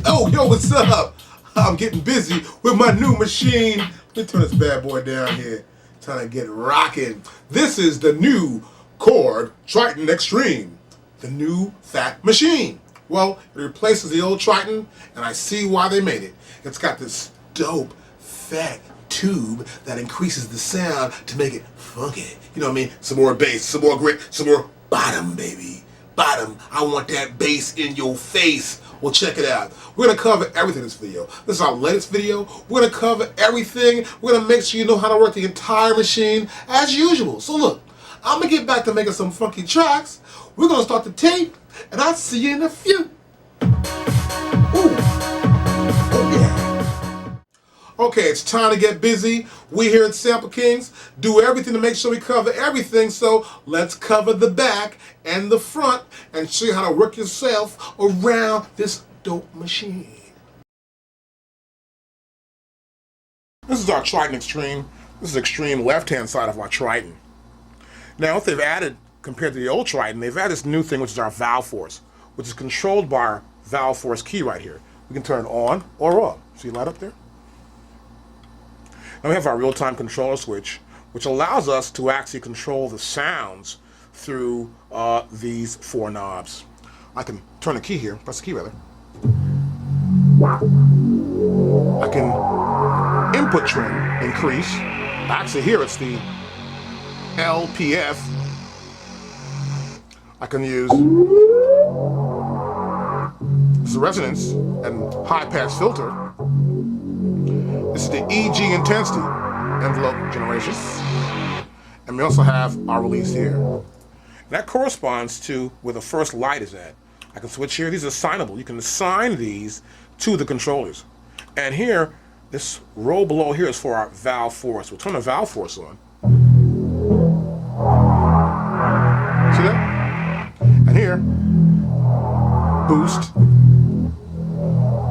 Oh, yo, what's up? I'm getting busy with my new machine. Let me turn this bad boy down here. Trying to get rocking. This is the new Korg Triton Extreme, the new fat machine. Well, it replaces the old Triton, and I see why they made it. It's got this dope, fat tube that increases the sound to make it funky. You know what I mean? Some more bass, some more grit, some more bottom, baby. Bottom. I want that bass in your face. Well, check it out. We're going to cover everything in this video. This is our latest video. We're going to cover everything. We're going to make sure you know how to work the entire machine as usual. So look, I'm going to get back to making some funky tracks. We're going to start the tape, and I'll see you in a few. Ooh. Oh, yeah. Okay, it's time to get busy. We here at Sample Kings do everything to make sure we cover everything, so let's cover the back and the front and show you how to work yourself around this dope machine. This is our Triton Extreme. This is the extreme left-hand side of our Triton. Now, what they've added compared to the old Triton, they've added this new thing, which is our valve force, which is controlled by our valve force key right here. We can turn it on or off. See light up there? Now we have our real-time controller switch, which allows us to actually control the sounds through these four knobs. I can turn the key here, press the key rather. I can input trim, increase. Actually here it's the LPF. I can use this resonance and high-pass filter. This is the EG intensity envelope generation. And we also have our release here. And that corresponds to where the first light is at. I can switch here. These are assignable. You can assign these to the controllers. And here, this row below here is for our valve force. We'll turn the valve force on. See that? And here, boost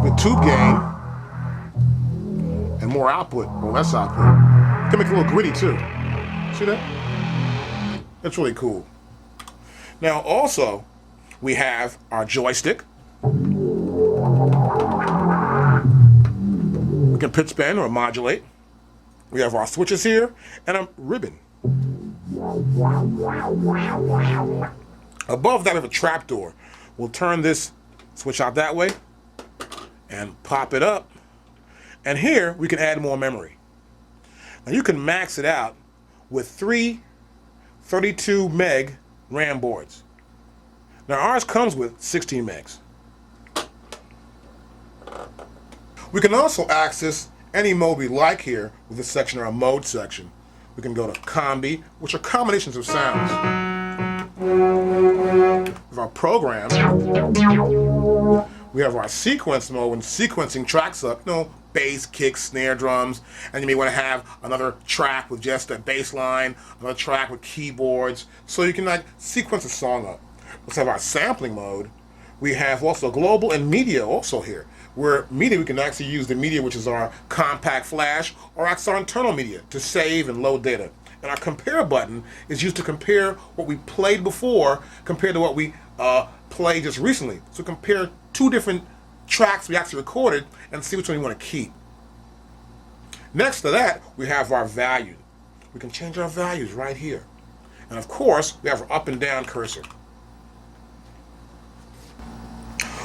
with tube gain. And more output, or less output. You can make it a little gritty too. See that? That's really cool. Now also, we have our joystick. We can pitch bend or modulate. We have our switches here, and a ribbon. Above that, we have a trapdoor. We'll turn this switch out that way, and pop it up. And here, we can add more memory. Now you can max it out with 3 32 meg RAM boards. Now ours comes with 16 megs. We can also access any mode we like here with this section, our mode section. We can go to combi, which are combinations of sounds. With our programs, we have our sequence mode when sequencing tracks up, bass, kicks, snare drums, and you may want to have another track with just a bass line, another track with keyboards, so you can sequence a song up. Let's have our sampling mode. We have also global and media also here, where media we can actually use the media which is our compact flash or access our internal media to save and load data. And our compare button is used to compare what we played before compared to what we played just recently. So compare two different tracks we actually recorded and see which one you want to keep. Next to that, we have our value. We can change our values right here. And of course, we have our up and down cursor.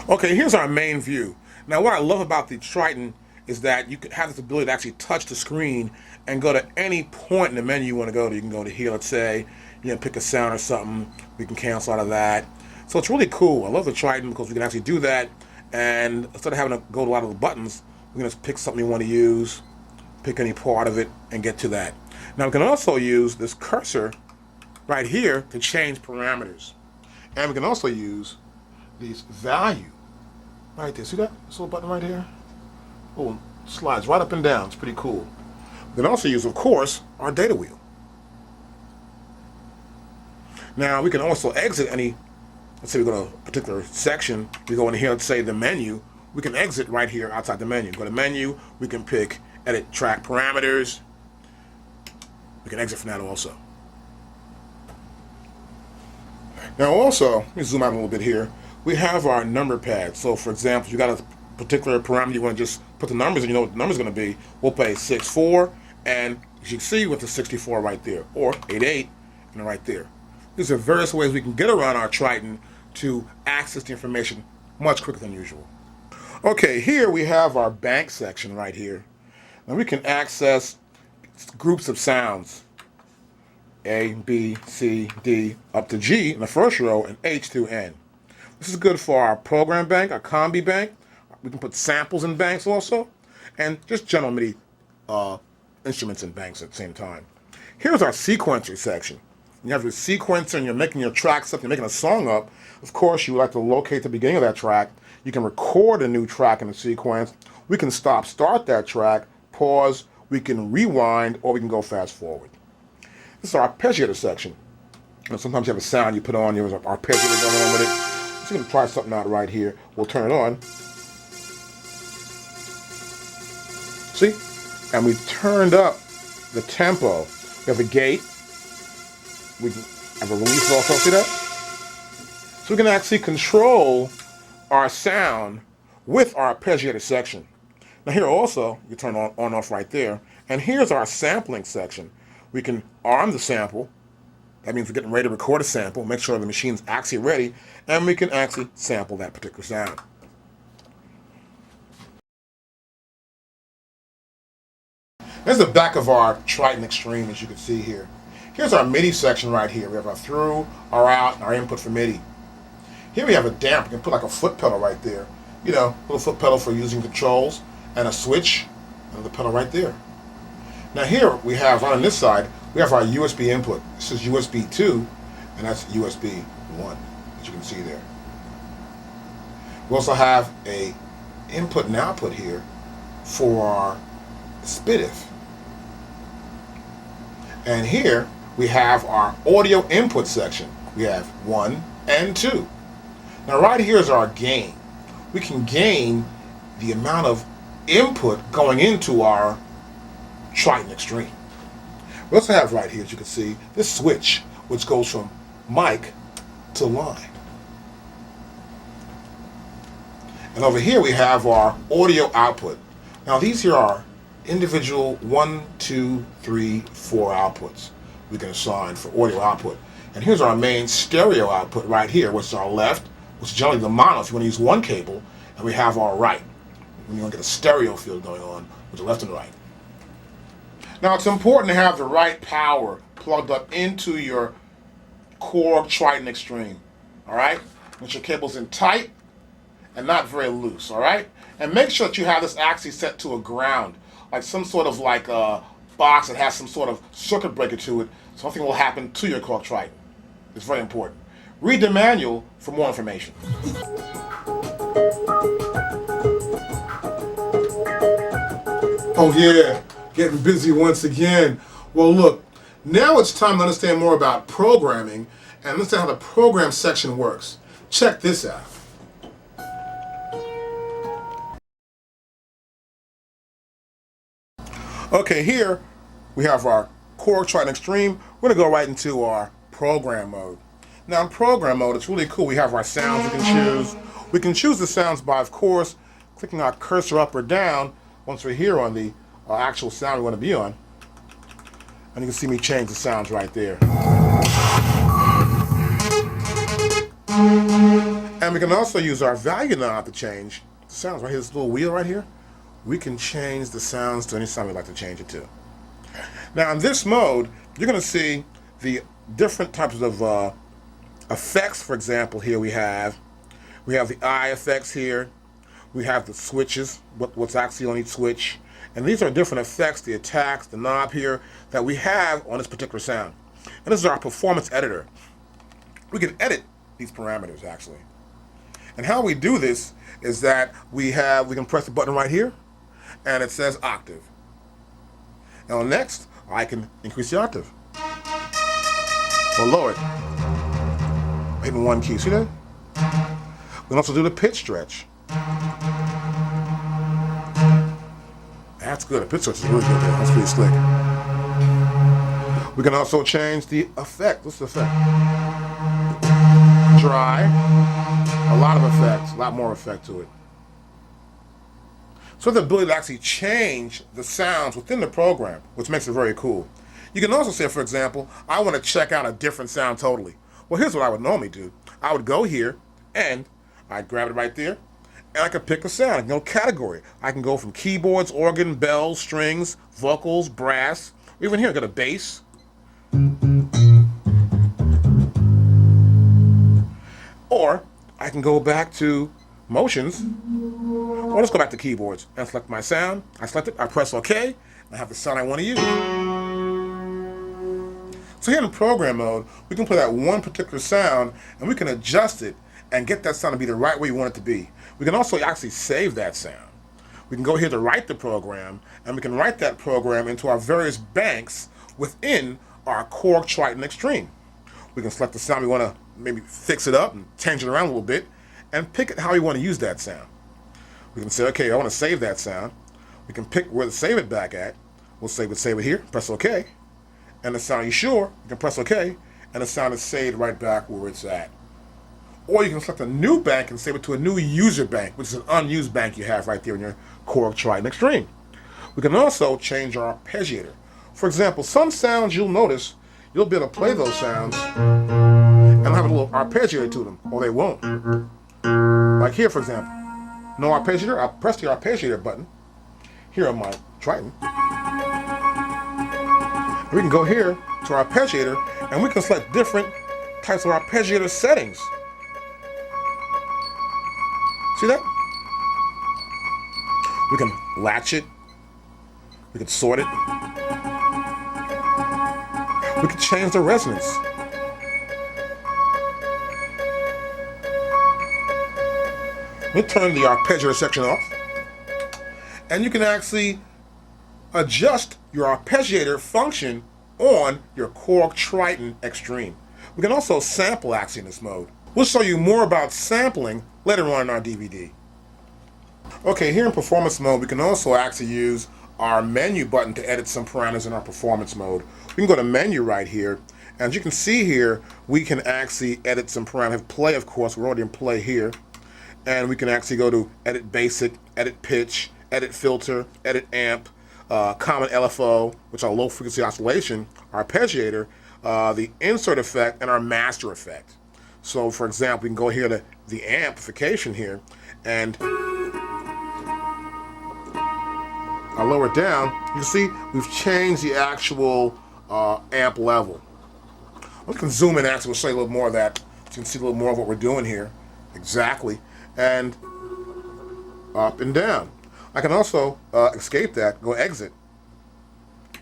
Okay, here's our main view. Now what I love about the Triton is that you can have this ability to actually touch the screen and go to any point in the menu you want to go to. You can go to here, let's say, pick a sound or something. We can cancel out of that. So it's really cool. I love the Triton because we can actually do that. And instead of having to go to a lot of the buttons, we can just pick something we want to use, pick any part of it, and get to that. Now we can also use this cursor right here to change parameters. And we can also use these value right there. See that? This little button right here? Oh, slides right up and down. It's pretty cool. We can also use, of course, our data wheel. Now we can also exit any. Let's say we go to a particular section, we go in here, let's say the menu, we can exit right here outside the menu. Go to menu, we can pick edit track parameters. We can exit from that also. Now also, let me zoom out a little bit here. We have our number pad. So for example, you got a particular parameter you want to just put the numbers in, you know what the number's going to be, we'll play 6-4, and as you can see with the 64 right there, or 8-8, and right there. These are various ways we can get around our Triton to access the information much quicker than usual. Okay, here we have our bank section right here. Now we can access groups of sounds, A, B, C, D, up to G in the first row, and H to N. This is good for our program bank, our combi bank. We can put samples in banks also, and just general MIDI instruments in banks at the same time. Here's our sequencer section. You have your sequencer and you're making your tracks up, you're making a song up. Of course, you would like to locate the beginning of that track. You can record a new track in the sequence. We can start that track, pause, we can rewind, or we can go fast forward. This is our arpeggiator section. And sometimes you have a sound you put on, there's an arpeggiator going on with it. So you can try something out right here. We'll turn it on. See? And we turned up the tempo. We have a gate. We have a release also. See that? So we can actually control our sound with our arpeggiator section. Now here also, you turn on off right there. And here's our sampling section. We can arm the sample. That means we're getting ready to record a sample, make sure the machine's actually ready, and we can actually sample that particular sound. There's the back of our Triton Extreme, as you can see here. Here's our MIDI section right here. We have our through, our out, and our input for MIDI. Here we have a damp. We can put like a foot pedal right there. You know, a little foot pedal for using controls, and a switch, and the pedal right there. Now here we have, right on this side, we have our USB input. This is USB 2, and that's USB 1, as you can see there. We also have a input and output here for our SPDIF. And here we have our audio input section. We have 1 and 2. Now right here is our gain. We can gain the amount of input going into our Triton Extreme. We also have right here, as you can see, this switch, which goes from mic to line. And over here we have our audio output. Now these here are individual 1, 2, 3, 4 outputs we can assign for audio output. And here's our main stereo output right here, which is our left, which is generally the mono if you want to use one cable, and we have our right, when you want to get a stereo field going on with the left and right. Now it's important to have the right power plugged up into your Korg Triton Extreme, all right? With your cables in tight and not very loose, all right? And make sure that you have this actually set to a ground, like some sort of like a box that has some sort of circuit breaker to it, so nothing will happen to your Korg Triton. It's very important. Read the manual for more information. Oh yeah. Getting busy once again. Well look, now it's time to understand more about programming and understand how the program section works. Check this out. Okay, here we have our Korg Triton Extreme. We're going to go right into our program mode. Now in program mode, it's really cool. We have our sounds we can choose. We can choose the sounds by, of course, clicking our cursor up or down once we're here on the actual sound we want to be on. And you can see me change the sounds right there. And we can also use our value knob to change the sounds. Right here, this little wheel right here. We can change the sounds to any sound we'd like to change it to. Now in this mode, you're going to see the different types of effects. For example, here we have the eye effects here. We have the switches, what's actually on each switch. And these are different effects, the attacks, the knob here, that we have on this particular sound. And this is our performance editor. We can edit these parameters actually. And how we do this is that we can press the button right here, and it says octave. And on next, I can increase the octave. Or lower it. Hitting one key, see that? We can also do the pitch stretch. That's good. A pitch stretch is really good there. That's pretty slick. We can also change the effect. What's the effect? Dry. A lot of effects. A lot more effect to it. So the ability to actually change the sounds within the program, which makes it very cool. You can also say, for example, I want to check out a different sound totally. Well, here's what I would normally do. I would go here, and I'd grab it right there, and I could pick a sound. I can go category. I can go from keyboards, organ, bells, strings, vocals, brass. Even here, I got a bass. Or I can go back to motions. Or let's go back to keyboards and select my sound. I select it, I press OK, and I have the sound I want to use. So here in program mode, we can play that one particular sound and we can adjust it and get that sound to be the right way you want it to be. We can also actually save that sound. We can go here to write the program, and we can write that program into our various banks within our Korg Triton Extreme. We can select the sound we want to maybe fix it up and change it around a little bit and pick it how we want to use that sound. We can say, okay, I want to save that sound. We can pick where to save it back at. We'll save it here, press OK. And the sound, you sure, you can press OK, and the sound is saved right back where it's at. Or you can select a new bank and save it to a new user bank, which is an unused bank you have right there in your Korg Triton Extreme. We can also change our arpeggiator. For example, some sounds you'll notice, you'll be able to play those sounds and have a little arpeggiator to them, or they won't. Like here, for example, no arpeggiator, I'll press the arpeggiator button here on my Triton. We can go here to our arpeggiator, and we can select different types of arpeggiator settings. See that? We can latch it. We can sort it. We can change the resonance. We turn the arpeggiator section off, and you can actually adjust your arpeggiator function on your Korg Triton Extreme. We can also sample actually in this mode. We'll show you more about sampling later on in our DVD. Okay, here in performance mode, we can also actually use our menu button to edit some parameters in our performance mode. We can go to menu right here, and as you can see here, we can actually edit some parameters. Play, of course, we're already in play here. And we can actually go to edit basic, edit pitch, edit filter, edit amp, common LFO, which are low frequency oscillation, our arpeggiator, the insert effect, and our master effect. So for example, we can go here to the amplification here, and I lower it down. You can see we've changed the actual amp level. We can zoom in actually, we'll show you a little more of that. So you can see a little more of what we're doing here. Exactly. And up and down. I can also escape that, go exit,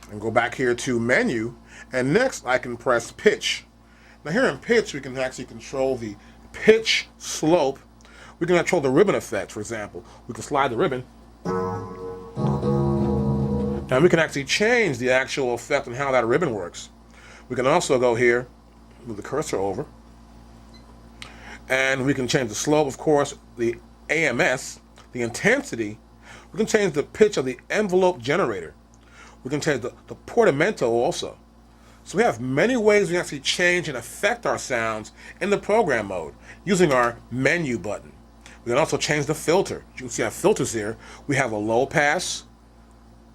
and go back here to menu, and next I can press pitch. Now here in pitch, we can actually control the pitch slope. We can control the ribbon effect, for example. We can slide the ribbon, and we can actually change the actual effect on how that ribbon works. We can also go here, move the cursor over, and we can change the slope, of course, the AMS, the intensity. We can change the pitch of the envelope generator. We can change the portamento also. So we have many ways we can actually change and affect our sounds in the program mode using our menu button. We can also change the filter. You can see our filters here. We have a low pass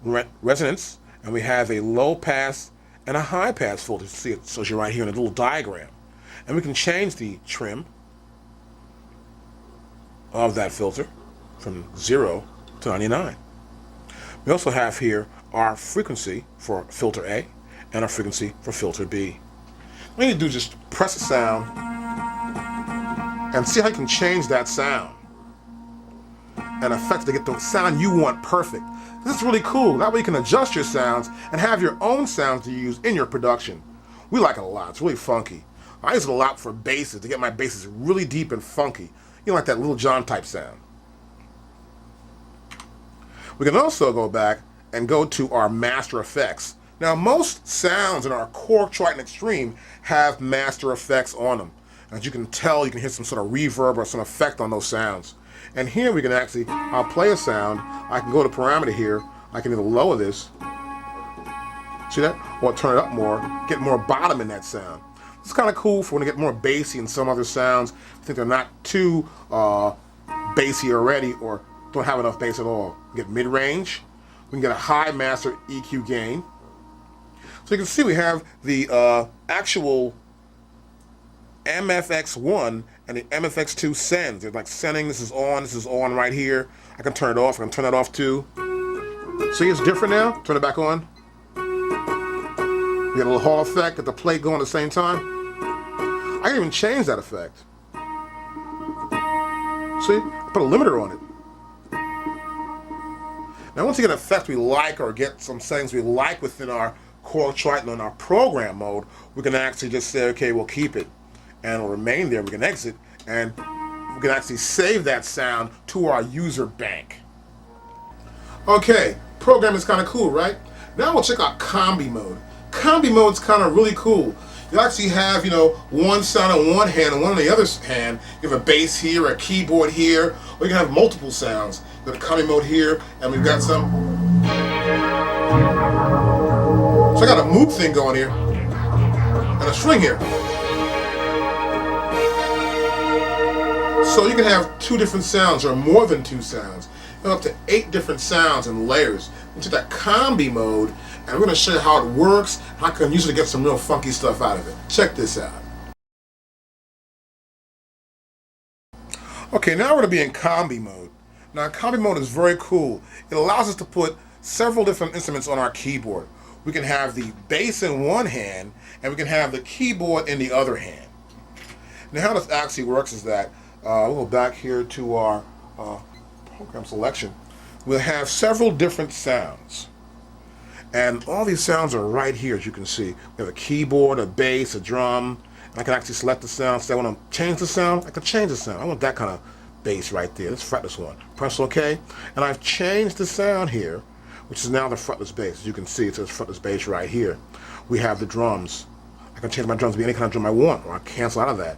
resonance, and we have a low pass and a high pass filter. You see it shows you right here in a little diagram. And we can change the trim of that filter from 0 to 99. We also have here our frequency for filter A and our frequency for filter B. What you need to do is just press a sound and see how you can change that sound and affect to get the sound you want perfect. This is really cool. That way you can adjust your sounds and have your own sounds to use in your production. We like it a lot. It's really funky. I use it a lot for basses to get my basses really deep and funky. You know, like that Little John type sound. We can also go back and go to our master effects. Now, most sounds in our Korg Triton Extreme have master effects on them. As you can tell, you can hear some sort of reverb or some effect on those sounds. And here we can actually, I'll play a sound. I can go to parameter here. I can either lower this, see that? Or turn it up more, get more bottom in that sound. It's kind of cool for when you get more bassy in some other sounds. I think they're not too bassy already or don't have enough bass at all. We get mid-range. We can get a high master EQ gain. So you can see we have the actual MFX1 and the MFX2 sends. They're like sending, this is on right here. I can turn it off, I can turn that off too. See, it's different now. Turn it back on. You get a little Hall effect, get the plate going at the same time. I can even change that effect. See, I put a limiter on it. Now once you get an effect we like or get some settings we like within our Korg Triton in our program mode, we can actually just say, okay, we'll keep it and it'll remain there. We can exit and we can actually save that sound to our user bank. Okay, program is kind of cool, right? Now we'll check out combi mode. Combi mode is kind of really cool. You actually have, one sound on one hand and one on the other hand. You have a bass here, a keyboard here, or you can have multiple sounds. You have a combi mode here, and we've got some. So I got a moog thing going here, and a string here. So you can have 2 different sounds, or more than 2 sounds. You have up to 8 different sounds and layers. Into that combi mode, and we're going to show you how it works, how I can usually get some real funky stuff out of it. Check this out. Okay, now we're going to be in combi mode. Now combi mode is very cool. It allows us to put several different instruments on our keyboard. We can have the bass in one hand, and we can have the keyboard in the other hand. Now how this actually works is that, we'll go back here to our program selection. We'll have several different sounds. And all these sounds are right here, as you can see. We have a keyboard, a bass, a drum. And I can actually select the sound. So I want to change the sound, I can change the sound. I want that kind of bass right there. Let's fret this one. Press OK. And I've changed the sound here, which is now the fretless bass. As you can see, it says fretless bass right here. We have the drums. I can change my drums to be any kind of drum I want, or I cancel out of that.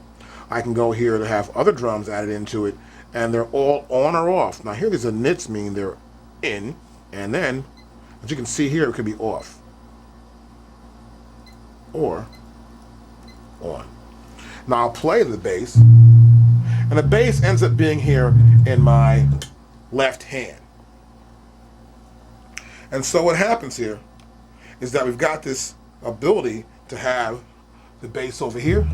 I can go here to have other drums added into it, and they're all on or off. Now here these are nits, mean they're in, and then, as you can see here, it could be off or on. Now I'll play the bass, and the bass ends up being here in my left hand. And so what happens here is that we've got this ability to have the bass over here.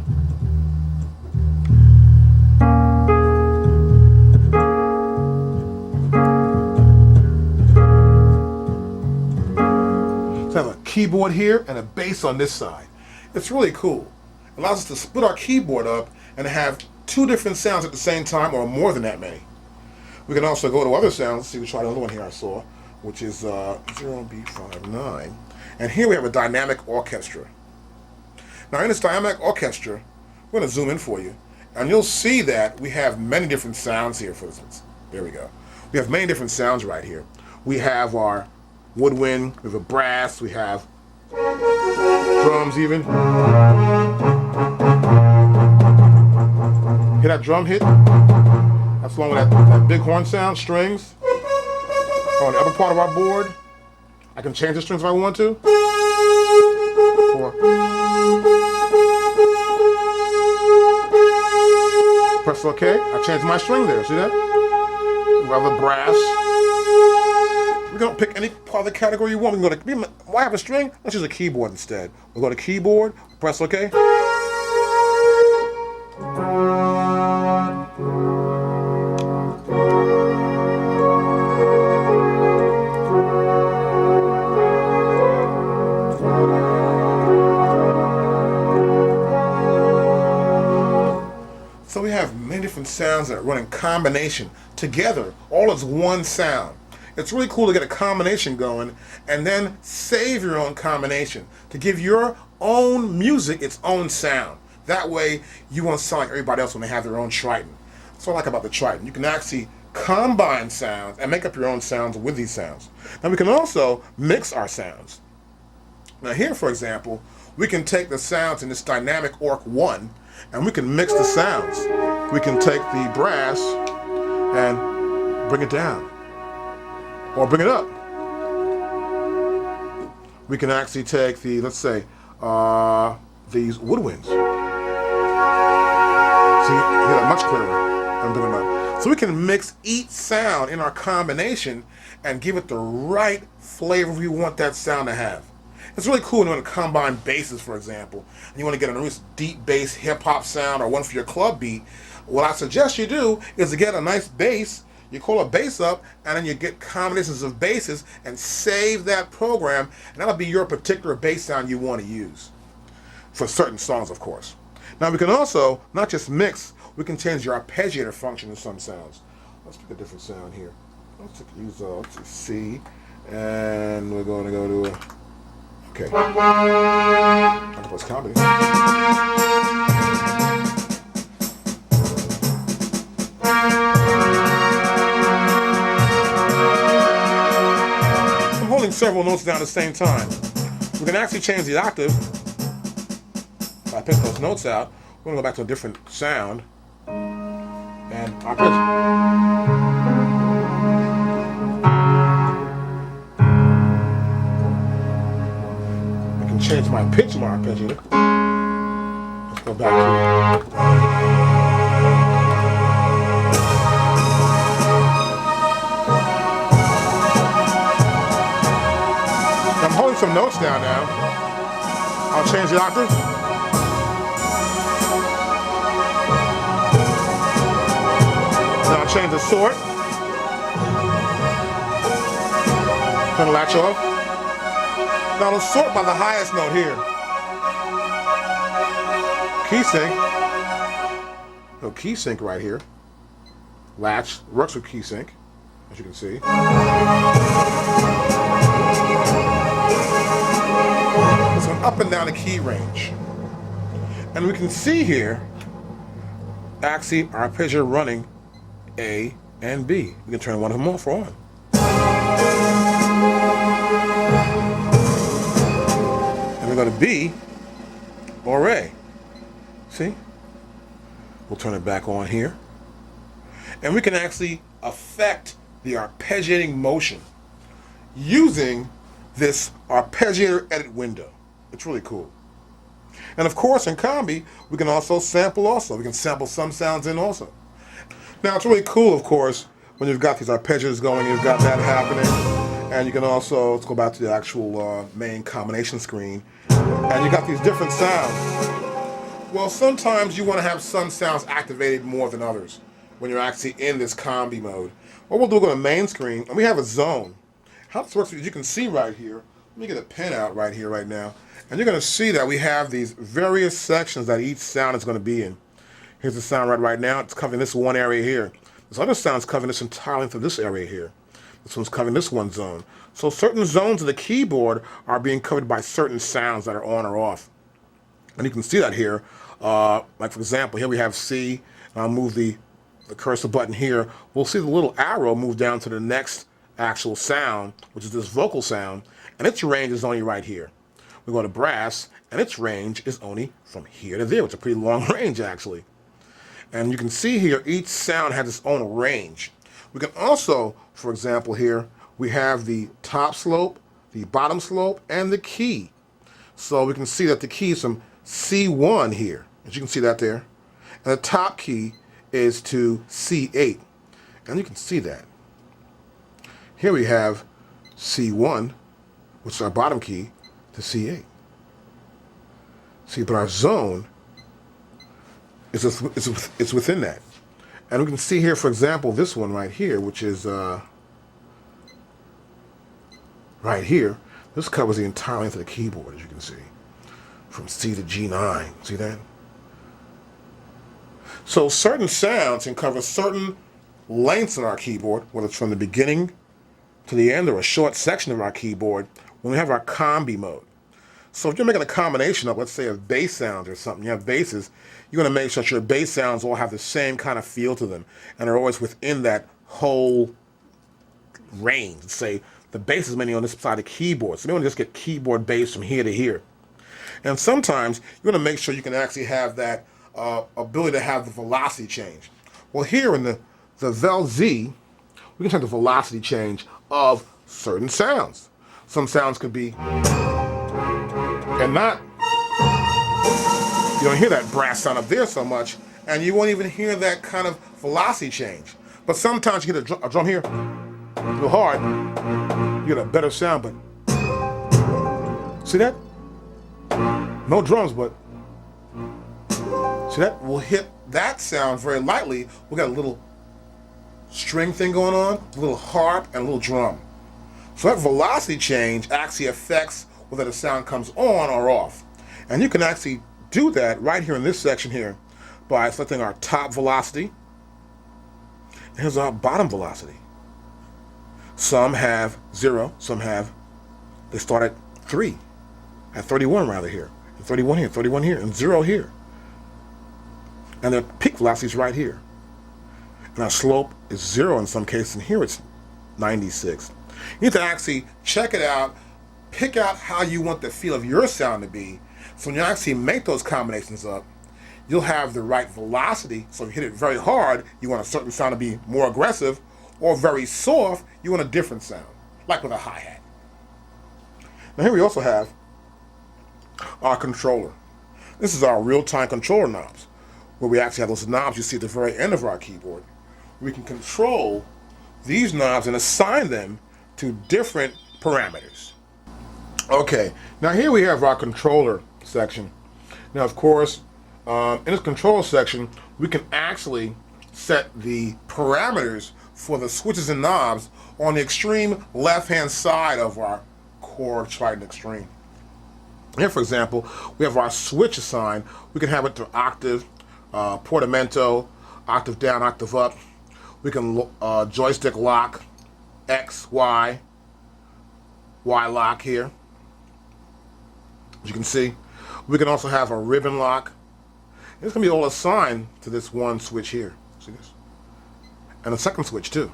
Have a keyboard here and a bass on this side. It's really cool. It allows us to split our keyboard up and have 2 different sounds at the same time, or more than that many. We can also go to other sounds. Let's see, we try another one here I saw, which is 0B59. And here we have a dynamic orchestra. Now in this dynamic orchestra, we're going to zoom in for you, and you'll see that we have many different sounds here, for instance. There we go. We have many different sounds right here. We have our woodwind, we have a brass, we have drums even. Hear that drum hit? That's along with that big horn sound, strings. On the upper part of our board, I can change the strings if I want to. Or press OK, I changed my string there, see that? We have the brass. We don't pick any part of the category you want. We can go to, why have a string? Let's use a keyboard instead. We'll go to keyboard, press OK. So we have many different sounds that run in combination together, all as one sound. It's really cool to get a combination going and then save your own combination to give your own music its own sound. That way you won't sound like everybody else when they have their own Triton. That's what I like about the Triton. You can actually combine sounds and make up your own sounds with these sounds. Now we can also mix our sounds. Now here, for example, we can take the sounds in this dynamic Orc 1 and we can mix the sounds. We can take the brass and bring it down. Or bring it up. We can actually take the, let's say, these woodwinds. See, you get it much clearer and bring them up. So we can mix each sound in our combination and give it the right flavor we want that sound to have. It's really cool when you want to combine basses, for example, and you want to get a nice deep bass hip-hop sound or one for your club beat. What I suggest you do is to get a nice bass, you call a bass up, and then you get combinations of basses and save that program, and that'll be your particular bass sound you want to use. For certain songs, of course. Now we can also not just mix, we can change the arpeggiator function in some sounds. Let's pick a different sound here. Let's use let's see, and we're going to go to okay. Octopus comedy. I'm holding several notes down at the same time. We can actually change the octave. If I pick those notes out, we're going to go back to a different sound. And arpeggio. I can change my pitch of my arpeggiator. Let's go back to it. I'm holding some notes down now. I'll change the octave. Now I'll change the sort. Turn the latch off. Now I'll sort by the highest note here. Key sync. So key sync right here. Latch works with key sync, as you can see. It's going up and down the key range. And we can see here, actually, our arpeggio running A and B. We can turn one of them off or on. And we're going to B or A. See? We'll turn it back on here. And we can actually affect the arpeggiating motion using this arpeggiator edit window. It's really cool. And of course, in combi, we can also sample also. We can sample some sounds in also. Now, it's really cool, of course, when you've got these arpeggios going, you've got that happening. And you can also, let's go back to the actual main combination screen. And you got these different sounds. Well, sometimes you want to have some sounds activated more than others when you're actually in this combi mode. What we'll do, we'll go to main screen, and we have a zone. How this works, you can see right here. Let me get a pen out right here, right now. And you're going to see that we have these various sections that each sound is going to be in. Here's the sound right now. It's covering this one area here. This other sound's covering this entire length of this area here. This one's covering this one zone. So certain zones of the keyboard are being covered by certain sounds that are on or off. And you can see that here. Like, for example, here we have C. I'll move the cursor button here. We'll see the little arrow move down to the next actual sound, which is this vocal sound. And its range is only right here. We go to brass, and its range is only from here to there, which is a pretty long range, actually. And you can see here, each sound has its own range. We can also, for example, here, we have the top slope, the bottom slope, and the key. So we can see that the key is from C1 here, as you can see that there. And the top key is to C8. And you can see that. Here we have C1, which is our bottom key, to C8. See, but our zone is it's within that. And we can see here, for example, this one right here, which is right here. This covers the entire length of the keyboard, as you can see, from C to G9. See that? So certain sounds can cover certain lengths on our keyboard, whether it's from the beginning to the end or a short section of our keyboard, when we have our combi mode. So if you're making a combination of, let's say, of bass sounds or something, you have basses, you're going to make sure that your bass sounds all have the same kind of feel to them and are always within that whole range. Let's say the bass is mainly on this side of the keyboard, so you don't just get keyboard bass from here to here. And sometimes you're going to make sure you can actually have that ability to have the velocity change. Well, here in the Vel Z, we can change the velocity change of certain sounds. Some sounds could be, and not, you don't hear that brass sound up there so much, and you won't even hear that kind of velocity change. But sometimes you get a drum here, a little hard, you get a better sound, but see that? No drums, but see that? We'll hit that sound very lightly. We got a little string thing going on, a little harp, and a little drum. So that velocity change actually affects whether the sound comes on or off. And you can actually do that right here in this section here by selecting our top velocity. And here's our bottom velocity. Some have 0, some have, they start at 3, at 31 rather here, and 31 here, 31 here, and 0 here. And their peak velocity is right here. And our slope is 0 in some cases, and here it's 96. You need to actually check it out, pick out how you want the feel of your sound to be, so when you actually make those combinations up, you'll have the right velocity. So if you hit it very hard, you want a certain sound to be more aggressive, or very soft, you want a different sound, like with a hi-hat. Now here we also have our controller. This is our real-time controller knobs, where we actually have those knobs you see at the very end of our keyboard. We can control these knobs and assign them to different parameters. Okay, now here we have our controller section. Now of course, in this control section, we can actually set the parameters for the switches and knobs on the extreme left-hand side of our Korg Triton Extreme. Here, for example, we have our switch assigned. We can have it to octave, portamento, octave down, octave up. We can joystick lock, X, Y, Y lock here, as you can see. We can also have a ribbon lock. It's going to be all assigned to this one switch here. See this? And a second switch too.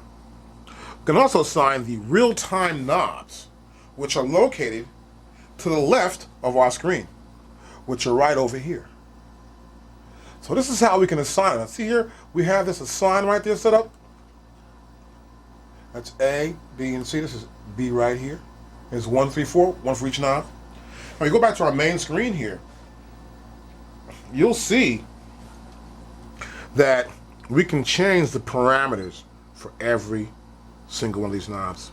We can also assign the real-time knobs, which are located to the left of our screen, which are right over here. So this is how we can assign it. See here, we have this assign right there set up. That's A, B, and C. This is B right here. There's 1, 3, 4, one for each knob. Now you go back to our main screen here, you'll see that we can change the parameters for every single one of these knobs.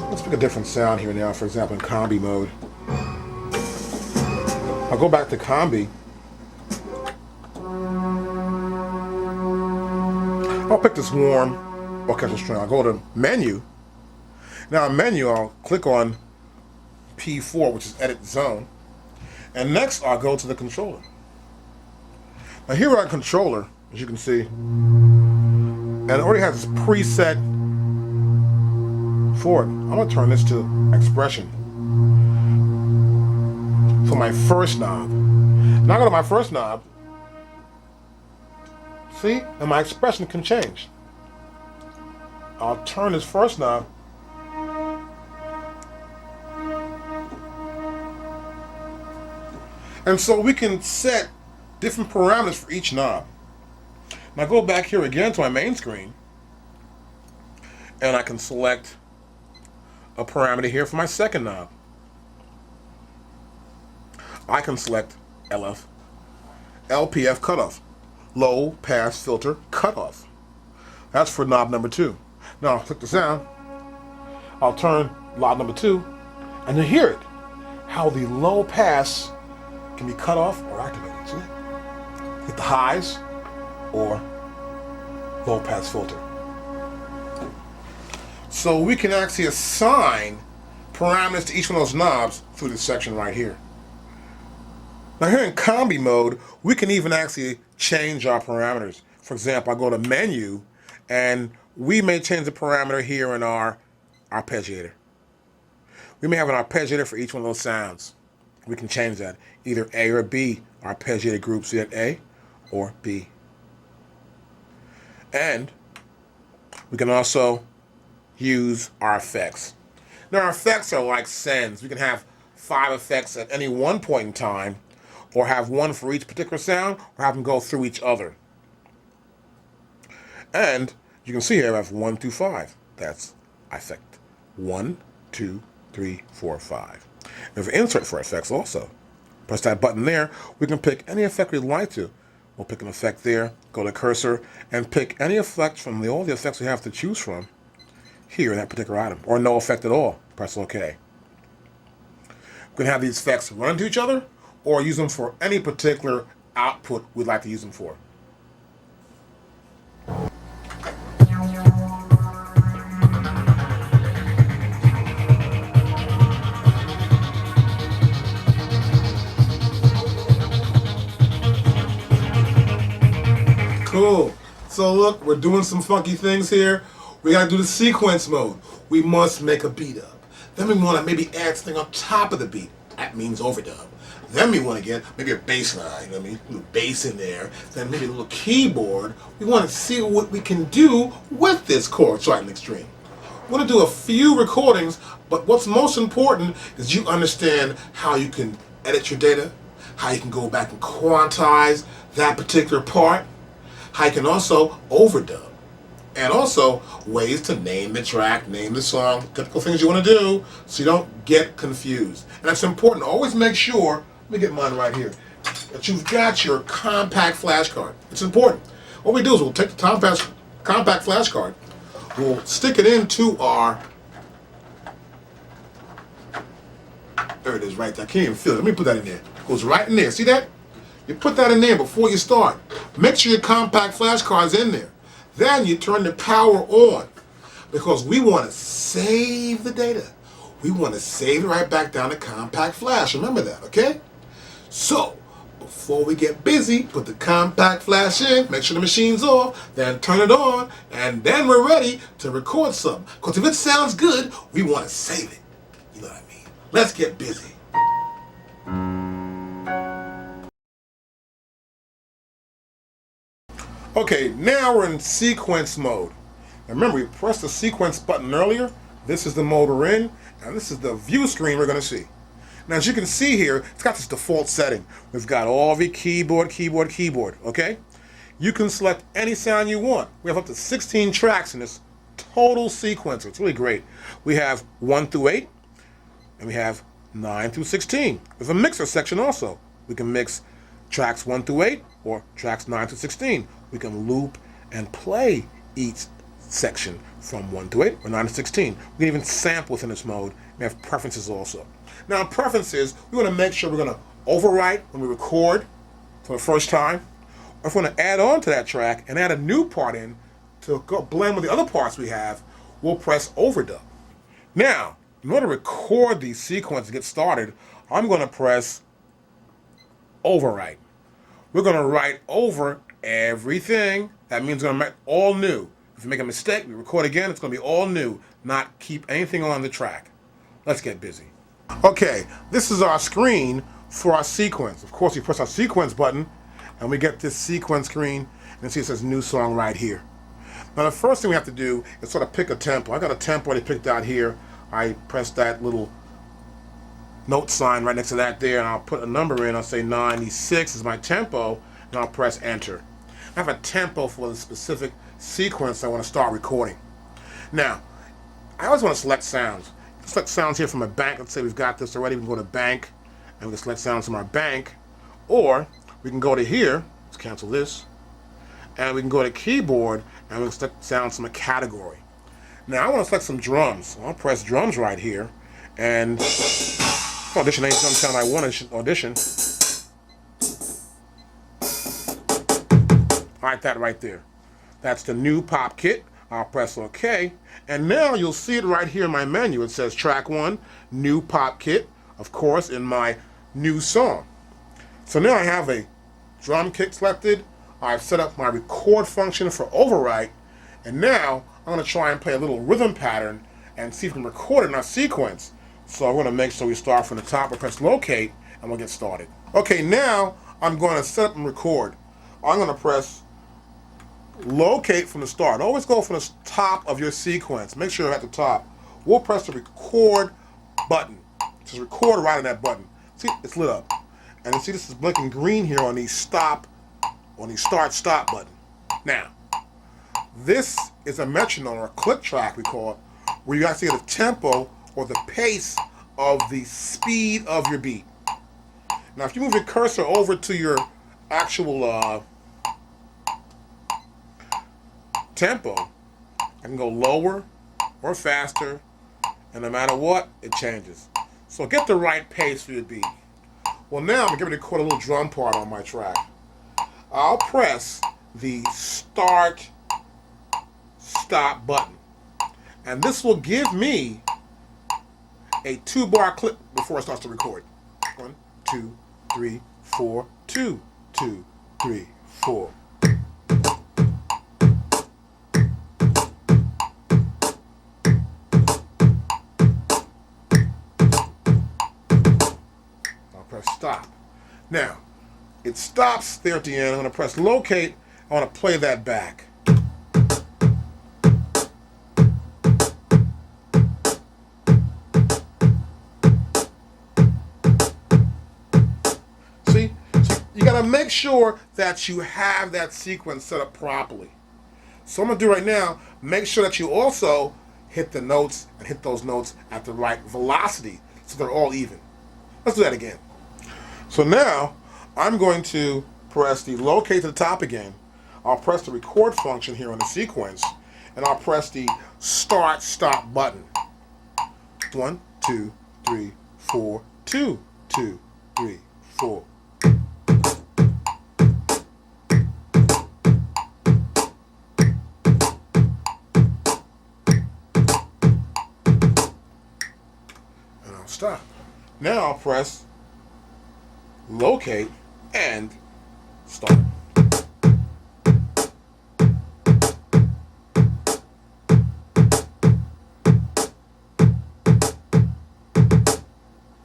Let's pick a different sound here now, for example, in combi mode. I'll go back to combi. I'll pick this warm orchestral string. I'll go to menu. Now in menu, I'll click on P4, which is edit zone. And next, I'll go to the controller. Now here we're on controller, as you can see, and it already has this preset for it. I'm going to turn this to expression for my first knob. Now I go to my first knob. See, and my expression can change. I'll turn this first knob. And so we can set different parameters for each knob. Now go back here again to my main screen, and I can select a parameter here for my second knob. I can select LPF cutoff, low pass filter cutoff. That's for knob number 2. Now I'll click the sound. I'll turn knob number 2, and you hear it, how the low pass can be cut off or activated. See? Hit the highs or low pass filter. So we can actually assign parameters to each one of those knobs through this section right here. Now here in combi mode, we can even actually change our parameters. For example, I go to menu, and we may change the parameter here in our arpeggiator. We may have an arpeggiator for each one of those sounds. We can change that, either A or B, arpeggiator groups at A or B. And we can also use our effects. Now our effects are like sends. We can have 5 effects at any one point in time, or have one for each particular sound, or have them go through each other. And you can see here I have 1 through 5. That's effect 1, 2, 3, 4, 5. There's an insert for effects also. Press that button there. We can pick any effect we'd like to. We'll pick an effect there, go to cursor, and pick any effect from all the effects we have to choose from here in that particular item, or no effect at all. Press OK. We can have these effects run into each other, or use them for any particular output we'd like to use them for. Cool. So look, we're doing some funky things here. We gotta do the sequence mode. We must make a beat up. Then we wanna maybe add something on top of the beat. That means overdub. Then we wanna get maybe a bass line, you know what I mean? A little bass in there. Then maybe a little keyboard. We wanna see what we can do with this Korg Triton Extreme. We're gonna do a few recordings, but what's most important is you understand how you can edit your data, how you can go back and quantize that particular part, how you can also overdub, and also ways to name the track, name the song, typical things you want to do so you don't get confused. And that's important. Always make sure, let me get mine right here, that you've got your compact flash card. It's important. What we do is we'll take the compact flash card, we'll stick it into our, there it is right there. I can't even feel it. Let me put that in there. It goes right in there. See that? You put that in there before you start. Make sure your compact flash card's in there. Then you turn the power on because we want to save the data. We want to save it right back down to compact flash. Remember that, okay? So, before we get busy, put the compact flash in, make sure the machine's off, then turn it on, and then we're ready to record something. Because if it sounds good, we want to save it. You know what I mean? Let's get busy. Okay, now we're in sequence mode. Now remember, we pressed the sequence button earlier. This is the mode we're in, and this is the view screen we're going to see. Now, as you can see here, it's got this default setting. We've got all the keyboard, okay? You can select any sound you want. We have up to 16 tracks in this total sequencer. It's really great. We have 1 through 8, and we have 9 through 16. There's a mixer section also. We can mix tracks 1 through 8 or tracks 9 through 16. We can loop and play each section from 1 to 8 or 9 to 16. We can even sample within this mode. We have preferences also. Now, in preferences, we want to make sure we're going to overwrite when we record for the first time, or if we want to add on to that track and add a new part in to go blend with the other parts we have, we'll press overdub. Now, in order to record the sequence to get started, I'm going to press overwrite. We're going to write over everything. That means we're going to make all new. If you make a mistake, we record again, it's going to be all new, not keep anything on the track. Let's get busy. Okay, this is our screen for our sequence. Of course, you press our sequence button, and we get this sequence screen, and see it says new song right here. Now, the first thing we have to do is sort of pick a tempo. I got a tempo already picked out here. I press that little note sign right next to that there, and I'll put a number in. I'll say 96 is my tempo, and I'll press enter. I have a tempo for the specific sequence I want to start recording. Now, I always want to select sounds. Select sounds here from a bank. Let's say we've got this already. We can go to bank, and we can select sounds from our bank. Or we can go to here. Let's cancel this. And we can go to keyboard, and we can select sounds from a category. Now, I want to select some drums. So I'll press drums right here. And audition any drum sound I want to audition. All right, that right there. That's the new pop kit. I'll press OK. And now you'll see it right here in my menu. It says track 1, new pop kit, of course, in my new song. So now I have a drum kit selected. I've set up my record function for overwrite. And now I'm going to try and play a little rhythm pattern and see if we can record it in our sequence. So I'm going to make sure we start from the top. We'll press locate, and we'll get started. Okay, now I'm going to set up and record. I'm going to press locate from the start. Always go from the top of your sequence. Make sure you're at the top. We'll press the record button. Just record right on that button. See, it's lit up. And you see this is blinking green here on these start stop button. Now, this is a metronome or a click track we call it, where you actually get the tempo or the pace of the speed of your beat. Now, if you move your cursor over to your actual tempo, I can go lower or faster, and no matter what, it changes. So get the right pace for your beat. Well, now I'm going to get ready to record a little drum part on my track. I'll press the start, stop button. And this will give me a 2-bar clip before it starts to record. 1, 2, 3, 4, 2, 2, 3, 4. I'll press stop. Now, it stops there at the end. I'm going to press locate. I want to play that back. See? So you got to make sure that you have that sequence set up properly. So I'm going to do right now, make sure that you also hit the notes and hit those notes at the right velocity so they're all even. Let's do that again. So now I'm going to press the locate to the top again. I'll press the record function here on the sequence, and I'll press the start stop button. 1, 2, 3, 4, 2, 2, 3, 4. And I'll stop. Now I'll press locate and start.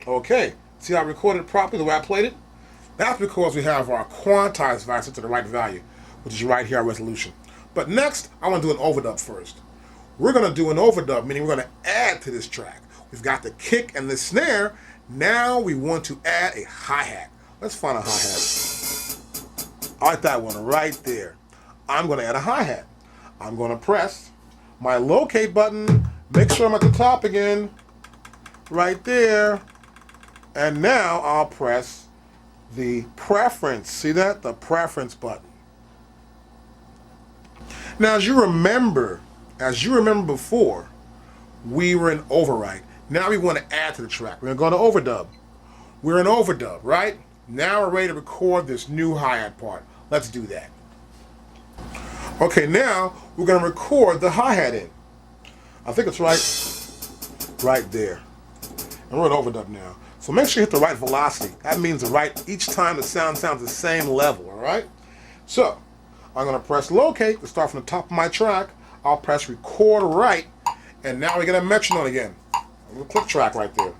Okay, see how I recorded it properly the way I played it? That's because we have our quantized value set to the right value, which is right here, our resolution. But next, I want to do an overdub first. We're going to do an overdub, meaning we're going to add to this track. We've got the kick and the snare. Now we want to add a hi-hat. Let's find a hi-hat. I like that one right there. I'm going to add a hi-hat. I'm going to press my locate button, make sure I'm at the top again, right there. And now I'll press the preference. See that? The preference button. Now, as you remember before, we were in overwrite. Now we want to add to the track. We're going to go to overdub. We're in overdub, right? Now we're ready to record this new hi-hat part. Let's do that. Okay, now we're going to record the hi-hat in. I think it's right there. And we're in overdub now. So make sure you hit the right velocity. That means each time the sound sounds the same level, all right? So I'm going to press locate to start from the top of my track. I'll press record right, and now we get a metronome again. A little click track right there.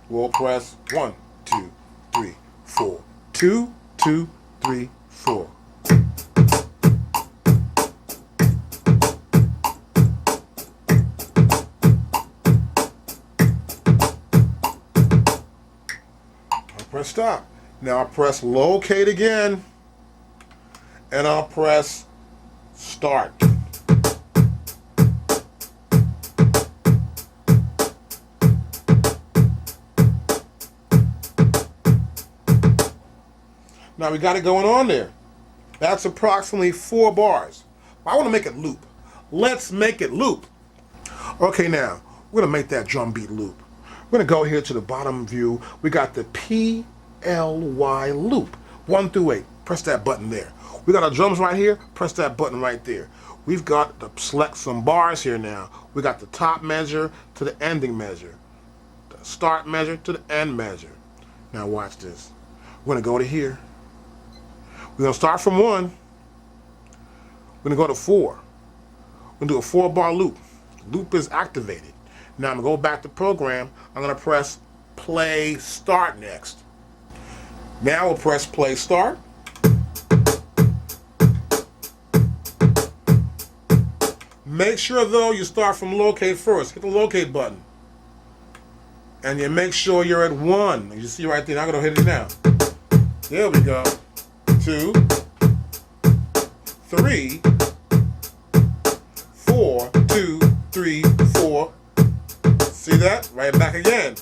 We'll press 1, 2, 3, 4. 2, 2, 3, 4. Press stop. Now I'll press locate again, and I'll press start. Now we got it going on there. That's approximately 4 bars. I want to make it loop. Let's make it loop. Okay, now we're going to make that drum beat loop. We're going to go here to the bottom view. We got the PLY loop, 1 through 8. Press that button there. We got our drums right here. Press that button right there. We've got to select some bars here now. We got the top measure to the ending measure, the start measure to the end measure. Now watch this. We're going to go to here. We're going to start from 1. We're going to go to 4. We're going to do a 4-bar loop. Loop is activated. Now I'm going to go back to program. I'm going to press play start next. Now we'll press play start. Make sure though you start from locate first. Hit the locate button. And you make sure you're at 1. You see right there. I'm going to hit it now. There we go. 2, 3, 4, 2, 3, 4. See that? Right back again.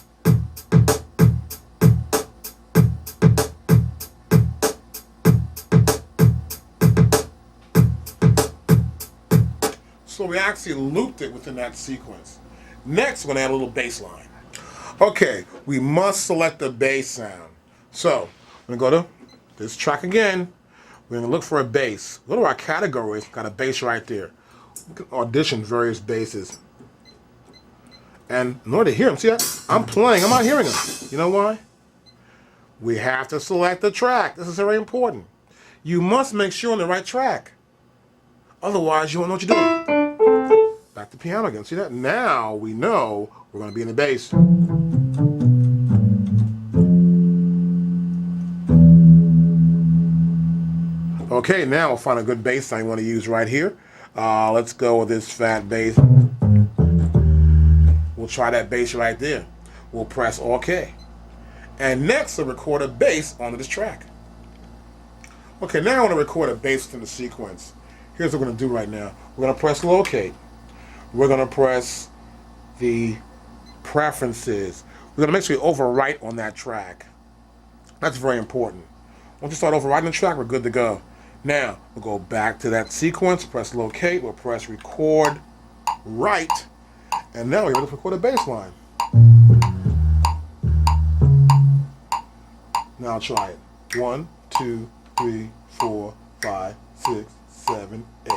So we actually looped it within that sequence. Next, we're going to add a little bass line. Okay, we must select the bass sound. So, I'm going to go to this track again. We're going to look for a bass. Go to our categories, got a bass right there. We can audition various basses. And in order to hear them, see that? I'm playing, I'm not hearing them. You know why? We have to select the track. This is very important. You must make sure you're on the right track. Otherwise, you won't know what you're doing. Back to piano again. See that? Now we know we're going to be in the bass. Okay, now we'll find a good bass line you want to use right here. Let's go with this fat bass. We'll try that bass right there. We'll press OK. And next, we'll record a bass onto this track. Okay, now I want to record a bass within the sequence. Here's what we're going to do right now. We're going to press locate. We're going to press the preferences. We're going to make sure we overwrite on that track. That's very important. Once you start overwriting the track, we're good to go. Now, we'll go back to that sequence, press locate, we'll press record, write, and now we're able to record a bass line. Now I'll try it. 1, 2, 3, 4, 5, 6, 7, 8.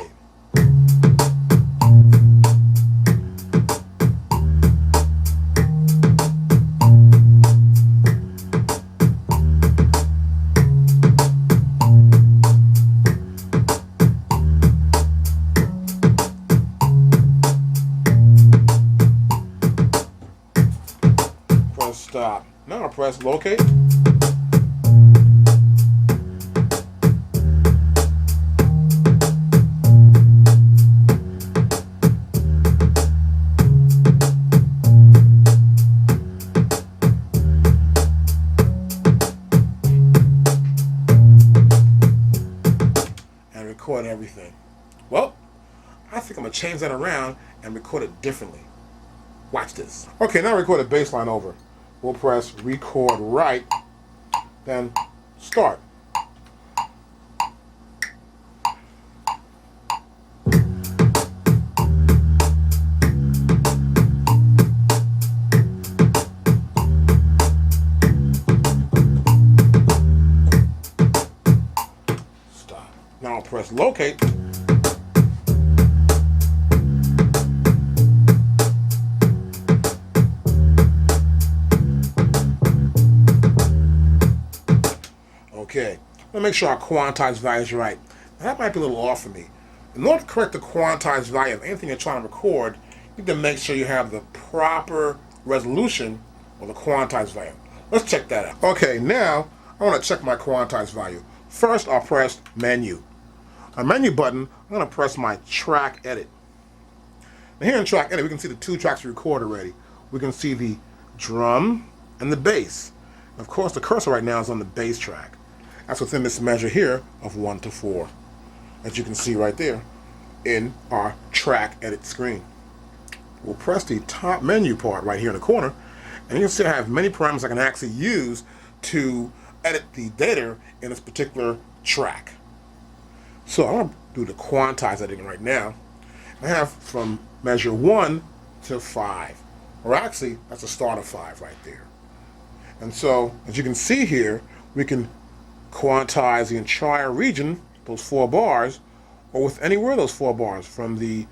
Press stop. Now I'll press locate. Record everything. Well, I think I'm going to change that around and record it differently. Watch this. Okay, now record a bass line over. We'll press record right, then start. Now I'll press locate. Okay, let me make sure our quantized value is right. Now, that might be a little off for me. In order to correct the quantized value of anything you're trying to record, you need to make sure you have the proper resolution of the quantized value. Let's check that out. Okay, now I want to check my quantized value. First, I'll press menu. On menu button, I'm going to press my track edit. Now here in track edit, we can see the two tracks we recorded already. We can see the drum and the bass. Of course, the cursor right now is on the bass track. That's within this measure here of 1 to 4, as you can see right there in our track edit screen. We'll press the top menu part right here in the corner, and you can see I have many parameters I can actually use to edit the data in this particular track. So I'm going to do the quantize editing right now. I have from measure 1 to 5. Or actually, that's a start of 5 right there. And so, as you can see here, we can quantize the entire region, those 4 bars, or with anywhere of those 4 bars, from the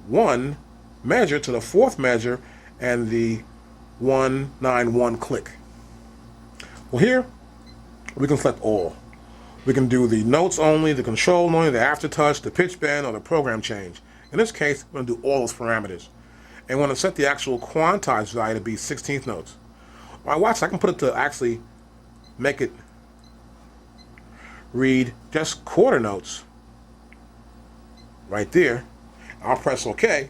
1 measure to the 4th measure and the 191 click. Well, here, we can select all. We can do the notes only, the control only, the aftertouch, the pitch bend, or the program change. In this case, we're going to do all those parameters. And we want to set the actual quantized value to be 16th notes. All right, watch, I can put it to actually make it read just quarter notes. Right there. I'll press OK.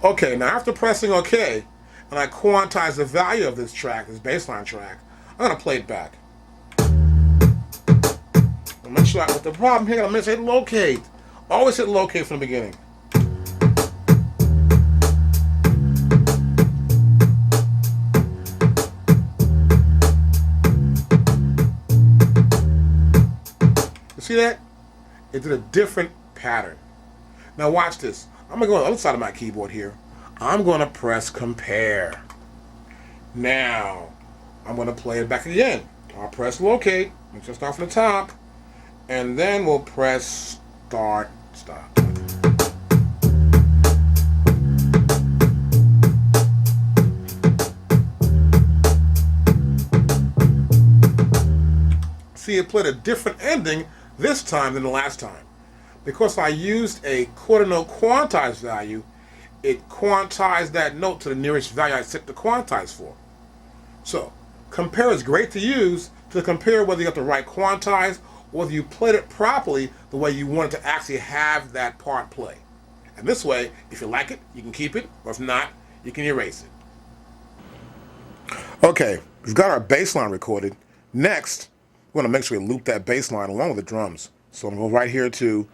Okay, now after pressing OK, and I quantize the value of this track, this bassline track, I'm going to play it back. Make sure with the problem here, I'm going to hit locate. Always hit locate from the beginning. You see that? It did a different pattern. Now watch this. I'm going to go on the other side of my keyboard here. I'm going to press compare. Now, I'm going to play it back again. I'll press locate, let's just start from the top, and then we'll press start, stop. See, it played a different ending this time than the last time. Because I used a quarter note quantized value, it quantized that note to the nearest value I set the quantize for. So, compare is great to use to compare whether you got the right quantize or whether you played it properly the way you wanted to actually have that part play. And this way, if you like it, you can keep it, or if not, you can erase it. Okay, we've got our bass line recorded. Next, we want to make sure we loop that bass line along with the drums. So I'm going to go right here to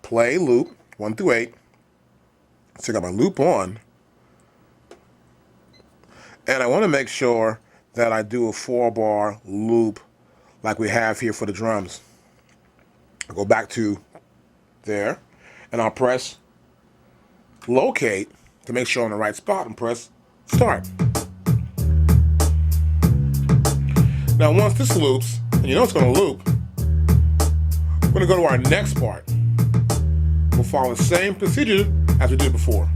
play loop 1 through 8. So I got my loop on. And I want to make sure that I do a 4-bar loop like we have here for the drums. I'll go back to there, and I'll press locate to make sure I'm in the right spot and press start. Now once this loops, and you know it's going to loop, we're going to go to our next part. We'll follow the same procedure as we did before.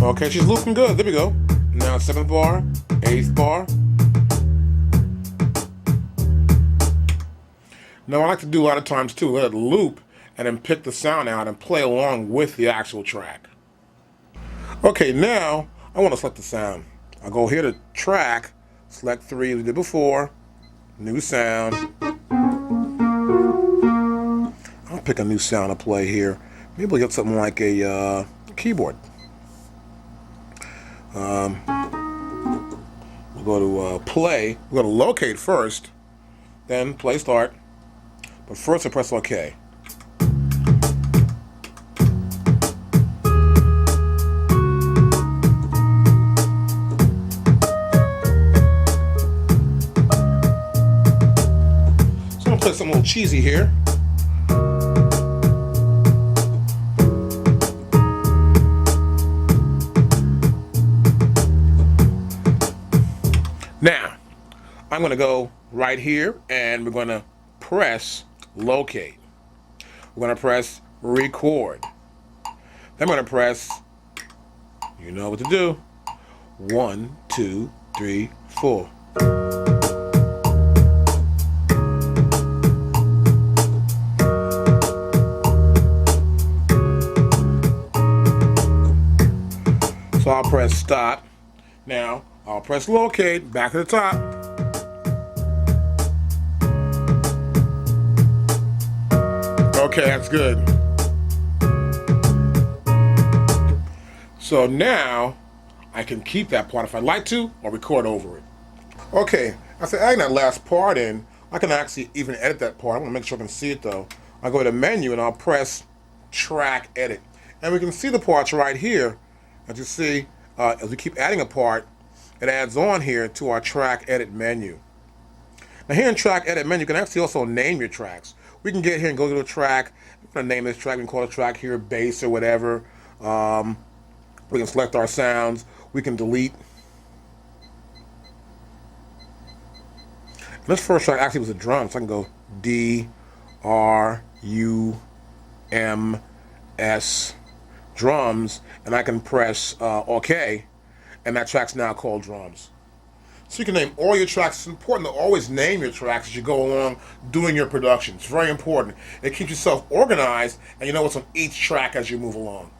Okay, she's looping good. There we go. Now 7th bar, 8th bar. Now I like to do a lot of times too, let it loop and then pick the sound out and play along with the actual track. Okay, now I want to select the sound. I'll go here to track, select 3 as we did before, new sound. I'll pick a new sound to play here. Maybe we'll get something like a keyboard. We'll go to play. We're going to locate first, then play start. But first I press OK. So I'm going to play something a little cheesy here. Now, I'm going to go right here and we're going to press locate. We're going to press record. Then we're going to press, you know what to do, 1, 2, 3, 4. So I'll press stop. Now, I'll press locate, back to the top. Okay, that's good. So now, I can keep that part if I'd like to, or record over it. Okay, after adding that last part in, I can actually even edit that part. I want to make sure I can see it though. I'll go to menu and I'll press track edit. And we can see the parts right here. As you see, as we keep adding a part, it adds on here to our track edit menu. Now here in track edit menu, you can actually also name your tracks. We can get here and go to a track. We're going to name this track. We can call the track here bass or whatever. We can select our sounds. We can delete. And this first track actually was a drum, so I can go D, R, U, M, S, drums, and I can press OK. And that track's now called drums. So you can name all your tracks. It's important to always name your tracks as you go along doing your production. It's very important. It keeps yourself organized and you know what's on each track as you move along.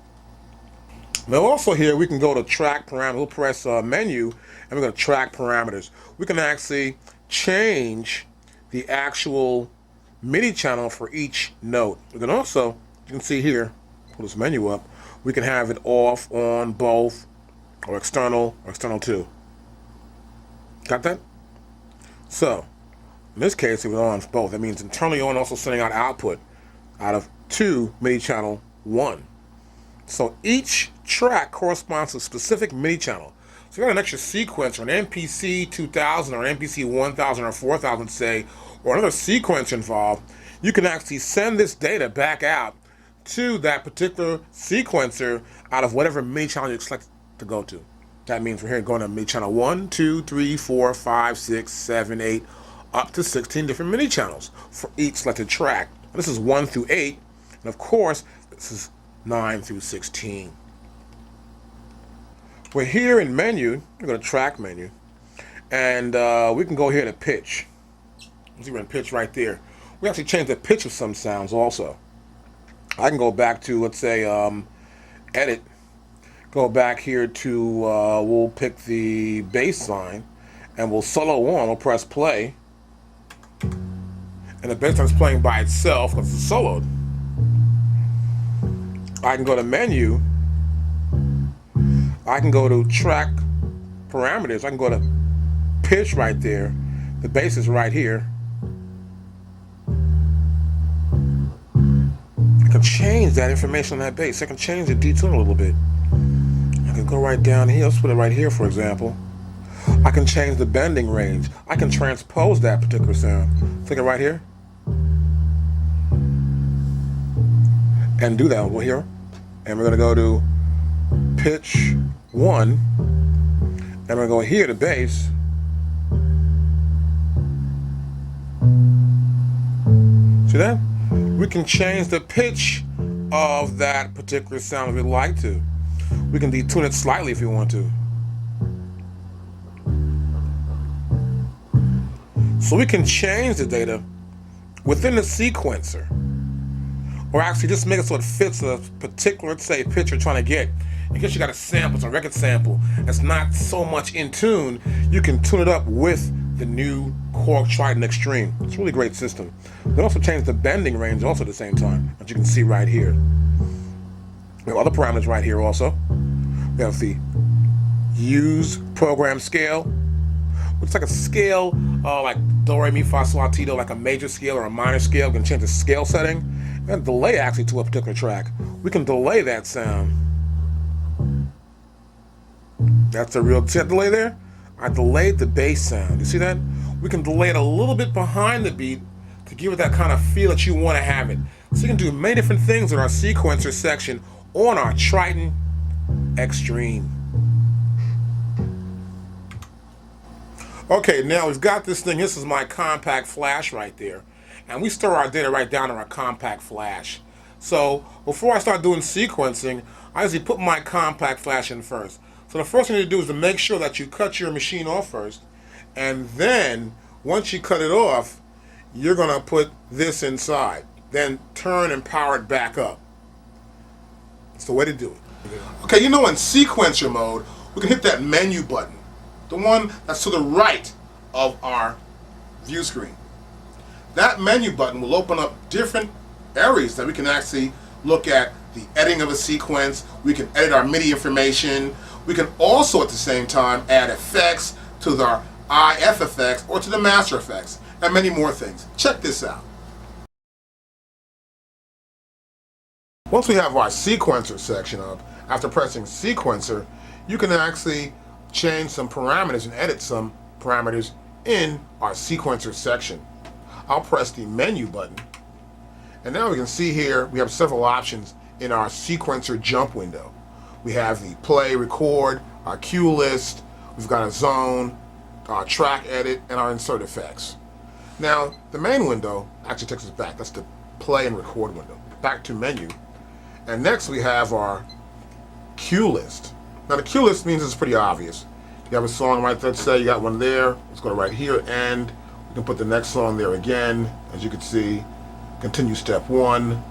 Now also here we can go to track parameters. We'll press menu and we're going to track parameters. We can actually change the actual MIDI channel for each note. We can also, you can see here, pull this menu up, we can have it off, on, both, or external 2. Got that? So, in this case, it was on both. That means internally on, also sending out output out of 2 MIDI channel 1. So each track corresponds to a specific MIDI channel. So you got an extra sequence or an MPC 2000 or MPC 1000 or 4000, say, or another sequence involved, you can actually send this data back out to that particular sequencer out of whatever MIDI channel you select to go to. That means we're here going to MIDI channel 1, 2, 3, 4, 5, 6, 7, 8, up to 16 different MIDI channels for each selected track. And this is 1 through 8, and of course, this is 9 through 16. We're here in menu, we go to track menu, and we can go here to pitch. See, we're in pitch right there. We actually change the pitch of some sounds also. I can go back to, let's say, edit. Go back here to, we'll pick the bass line, and we'll solo on, we'll press play. And the bass line is playing by itself because it's soloed. I can go to menu. I can go to track parameters. I can go to pitch right there. The bass is right here. I can change that information on that bass. I can change the detune a little bit. I can go right down here. Let's put it right here, for example. I can change the bending range. I can transpose that particular sound. Click it right here. And do that over here. And we're going to go to pitch 1. And we're going to go here to bass. See that? We can change the pitch of that particular sound if we'd like to. We can detune it slightly if you want to. So we can change the data within the sequencer. Or actually just make it so it fits a particular, let's say, pitch you're trying to get. In case you got a sample, it's a record sample that's not so much in tune, you can tune it up with the new Korg Triton Extreme. It's a really great system. They also change the bending range also at the same time, as you can see right here. We have other parameters right here also. We have the use program scale, which is like a scale like do, re, mi, fa, sol, la, ti, do, like a major scale or a minor scale. We can change the scale setting and delay actually to a particular track. We can delay that sound. That's a real, see that delay there? I delayed the bass sound. You see that? We can delay it a little bit behind the beat to give it that kind of feel that you want to have it. So you can do many different things in our sequencer section on our Triton Extreme. Okay, now we've got this thing. This is my compact flash right there. And we store our data right down in our compact flash. So before I start doing sequencing, I usually put my compact flash in first. So the first thing you do is to make sure that you cut your machine off first. And then, once you cut it off, you're going to put this inside. Then turn and power it back up. That's the way to do it. Okay, you know, in sequencer mode, we can hit that menu button. The one that's to the right of our view screen. That menu button will open up different areas that we can actually look at the editing of a sequence. We can edit our MIDI information. We can also at the same time add effects to our IF effects or to the master effects and many more things. Check this out. Once we have our sequencer section up, after pressing sequencer, you can actually change some parameters and edit some parameters in our sequencer section. I'll press the menu button, and now we can see here we have several options in our sequencer jump window. We have the play, record, our cue list, we've got a zone, our track edit, and our insert effects. Now, the main window actually takes us back. That's the play and record window. Back to menu. And next we have our cue list. Now the cue list means it's pretty obvious. You have a song right there, let's say you got one there. Let's go right here, and we can put the next song there again. As you can see, continue step 1.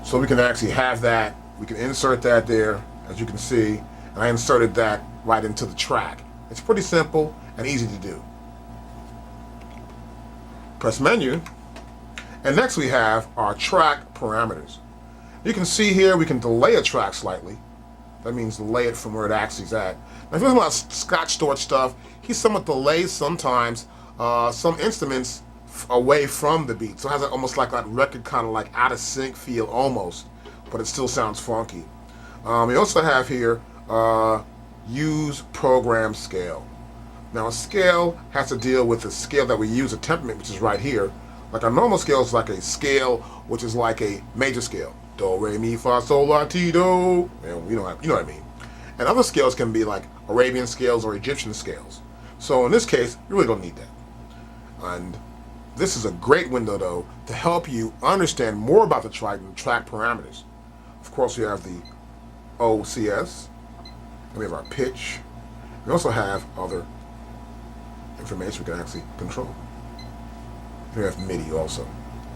So we can actually have that. We can insert that there, as you can see. And I inserted that right into the track. It's pretty simple and easy to do. Press menu. And next we have our track parameters. You can see here we can delay a track slightly. That means delay it from where it actually is at. Now if you're talking about Scott Storch stuff, he somewhat delays sometimes some instruments away from the beat. So it has almost like that record kind of like out of sync feel almost, but it still sounds funky. We also have here use program scale. Now a scale has to deal with the scale that we use, a temperament, which is right here. Like a normal scale is like a scale which is like a major scale. Do, re, mi, fa, sol, la, ti, do. And you know what I mean. And other scales can be like Arabian scales or Egyptian scales. So in this case, you really don't need that. And this is a great window, though, to help you understand more about the Triton track parameters. Of course, we have the OCS, and we have our pitch. We also have other information we can actually control. We have MIDI also.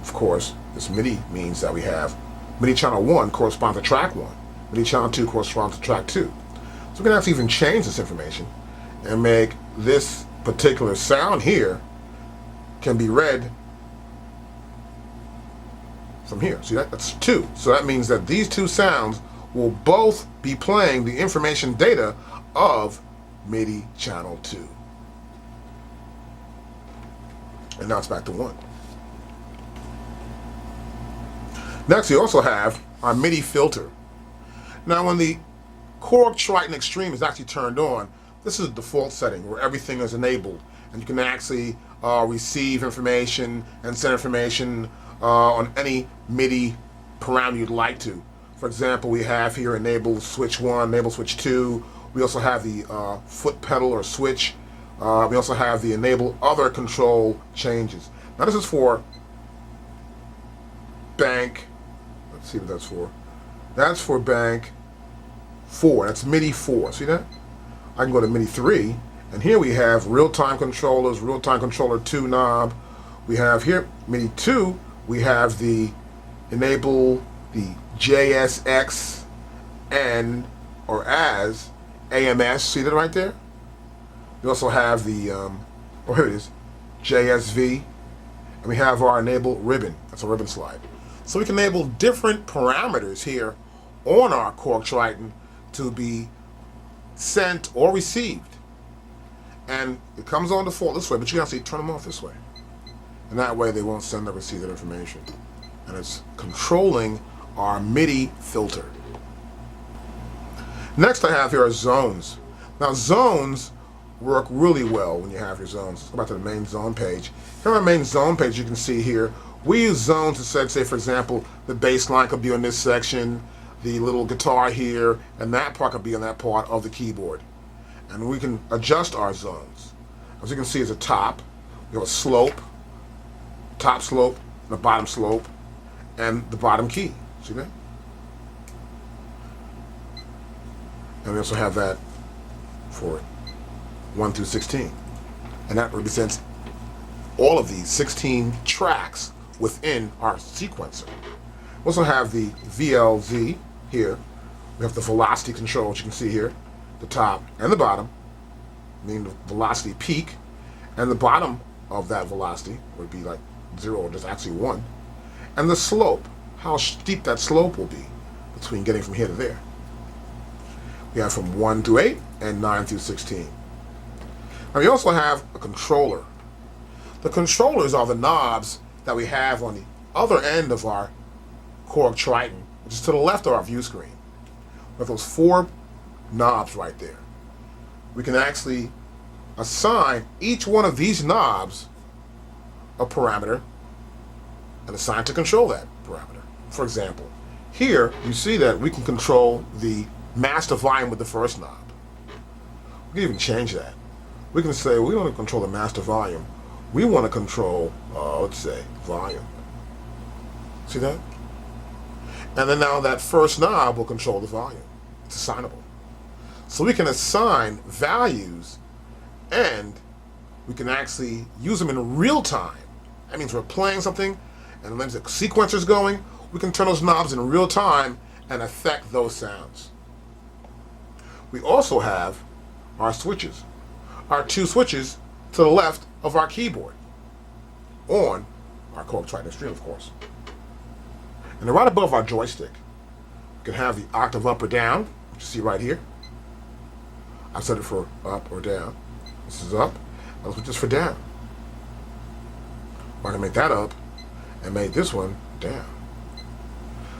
Of course, this MIDI means that we have MIDI channel 1 corresponds to track 1. MIDI channel 2 corresponds to track 2. So we can actually even change this information and make this particular sound here can be read from here. See that? That's 2. So that means that these two sounds will both be playing the information data of MIDI channel 2. And now it's back to 1. Next, we also have our MIDI filter. Now, when the Korg Triton Extreme is actually turned on, this is the default setting where everything is enabled, and you can actually receive information and send information on any MIDI parameter you'd like to. For example, we have here enable switch 1, enable switch 2. We also have the foot pedal or switch. We also have the enable other control changes. Now this is for bank. Let's see what that's for. That's for bank 4. That's MIDI 4. See that? I can go to MIDI 3, and here we have real-time controllers, real-time controller 2 knob. We have here MIDI 2. We have the enable the JSX and or as AMS. See that right there? We also have the oh, here it is, JSV, and we have our enable ribbon. That's a ribbon slide. So we can enable different parameters here on our Korg Triton to be sent or received. And it comes on default this way, but you can actually turn them off this way. And that way they won't send or receive that information. And it's controlling our MIDI filter. Next I have here are zones. Now zones work really well when you have your zones. Let's go back to the main zone page. Here on our main zone page, you can see here, we use zones to say, for example, the bass line could be on this section, the little guitar here, and that part could be on that part of the keyboard. And we can adjust our zones. As you can see, it's a top, we have a slope, top slope, and a bottom slope, and the bottom key. See that? And we also have that for 1 through 16. And that represents all of these 16 tracks within our sequencer. We also have the VLZ here. We have the velocity control, which you can see here, the top and the bottom, meaning the velocity peak, and the bottom of that velocity would be like 0 or just actually 1. And the slope, how steep that slope will be between getting from here to there. We have from 1 through 8 and 9 through 16. Now we also have a controller. The controllers are the knobs that we have on the other end of our Korg Triton, which is to the left of our view screen. We have those 4 knobs right there. We can actually assign each one of these knobs a parameter and assign to control that parameter. For example, here you see that we can control the master volume with the first knob. We can even change that. We can say we don't want to control the master volume. We want to control, let's say, volume. See that? And then now that first knob will control the volume. It's assignable. So we can assign values and we can actually use them in real time. That means we're playing something and when the sequencer's going, we can turn those knobs in real time and affect those sounds. We also have our switches. Our 2 switches to the left of our keyboard on our Korg Triton Extreme, of course. And right above our joystick, we can have the octave up or down, which you see right here. I've set it for up or down. This is up, and this is for down. I can make that up and make this one down.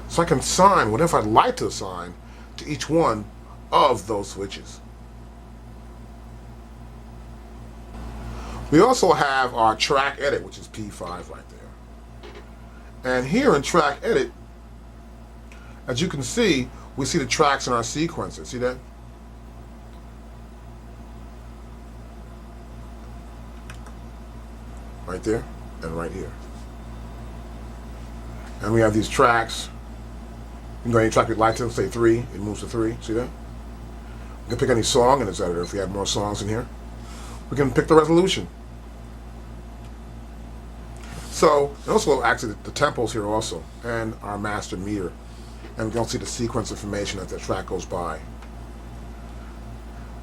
So I can assign whatever I'd like to assign to each one of those switches. We also have our track edit, which is P5 right there. And here in track edit, as you can see, we see the tracks in our sequencer. See that? Right there and right here. And we have these tracks. You can go any track you'd like to, say 3, it moves to 3. See that? We can pick any song in this editor if we have more songs in here. We can pick the resolution. So, and also actually the tempos here also, and our master meter. And we can also see the sequence information as the track goes by.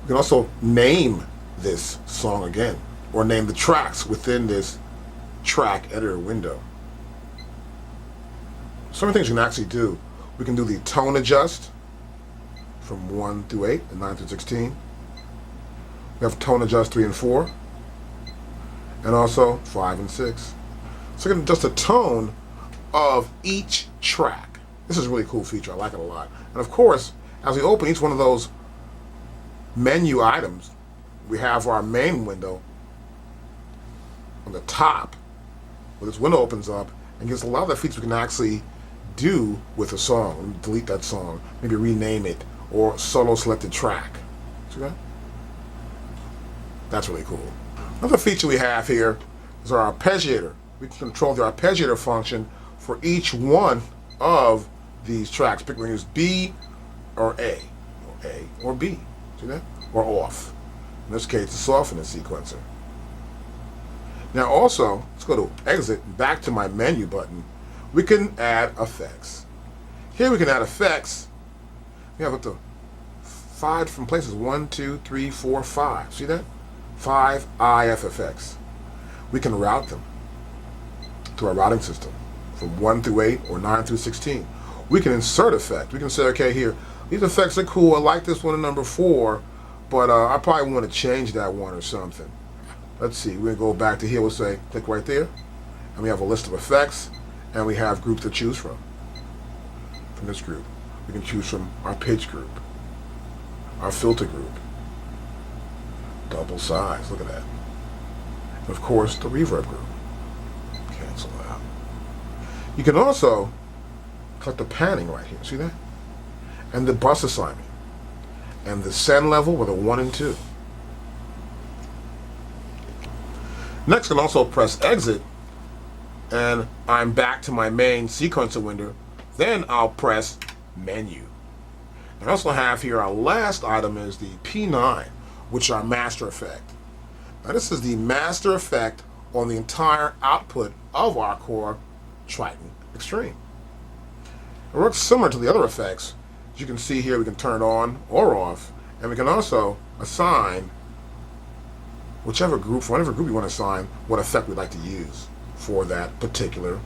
We can also name this song again, or name the tracks within this track editor window. Some things you can actually do. We can do the tone adjust from 1 through 8 and 9 through 16. We have tone adjust 3 and 4, and also 5 and 6. So we can adjust the tone of each track. This is a really cool feature. I like it a lot. And of course, as we open each one of those menu items, we have our main window on the top, where this window opens up and gives a lot of the features we can actually do with a song. Delete that song, maybe rename it, or solo selected track. See that? That's really cool. Another feature we have here is our arpeggiator. We can control the arpeggiator function for each one of these tracks. Pick whether use B or A or B. See that? Or off. In this case, it's off in the sequencer. Now also, let's go to exit, back to my menu button. We can add effects. Here we can add effects. We have up to 5 different places. 1, 2, 3, 4, 5. See that? 5 IF effects. We can route them through our routing system from 1 through 8 or 9 through 16. We can insert effect. We can say, okay, here, these effects are cool. I like this one in number 4, but I probably want to change that one or something. Let's see, we're going to go back to here. We'll say, click right there, and we have a list of effects, and we have groups to choose from. From this group, we can choose from our pitch group, our filter group, double size, look at that. And of course, the reverb group. Cancel out. You can also click the panning right here, see that? And the bus assignment, and the send level with a 1 and 2. Next, I can also press exit, and I'm back to my main sequencer window. Then I'll press menu. I also have here our last item is the P9, which is our master effect. Now this is the master effect on the entire output of our Korg Triton Extreme. It works similar to the other effects. As you can see here, we can turn it on or off, and we can also assign whichever group, for whatever group you want to assign, what effect we'd like to use for that particular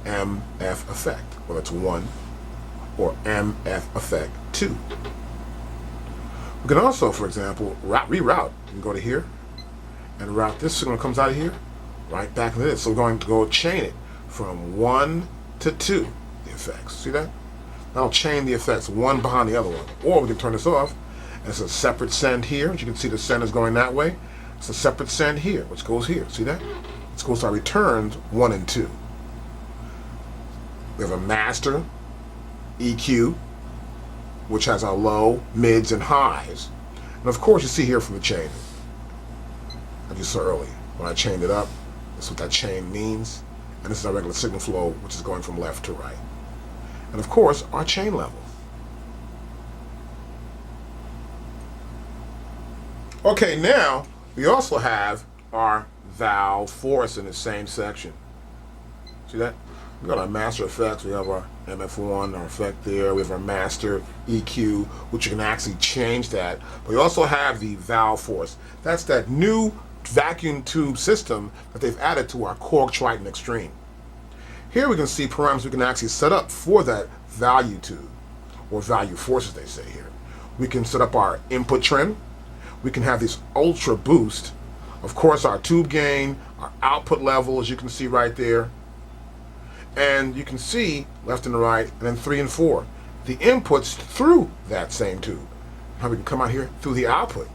MF effect, whether it's 1 or MF effect 2. We can also, for example, reroute. You can go to here and route this signal that comes out of here right back into this. So we're going to go chain it from 1 to 2, the effects. See that? That'll chain the effects one behind the other one. Or we can turn this off, and it's a separate send here. As you can see, the send is going that way. It's a separate send here, which goes here. See that? It goes to our returns 1 and 2. We have a master EQ, which has our low, mids, and highs. And of course, you see here from the chain, as you saw earlier, when I chained it up, that's what that chain means. And this is our regular signal flow, which is going from left to right. And of course, our chain level. Okay, now we also have our valve force in the same section. See that? We got our master effects. We have our MF1, our effect there. We have our master EQ, which you can actually change that. But we also have the valve force. That's that new vacuum tube system that they've added to our Korg Triton Extreme. Here we can see parameters we can actually set up for that value tube, or value forces they say here. We can set up our input trim. We can have this ultra boost. Of course, our tube gain, our output level, as you can see right there. And you can see left and right, and then 3 and 4. The inputs through that same tube. How we can come out here through the output.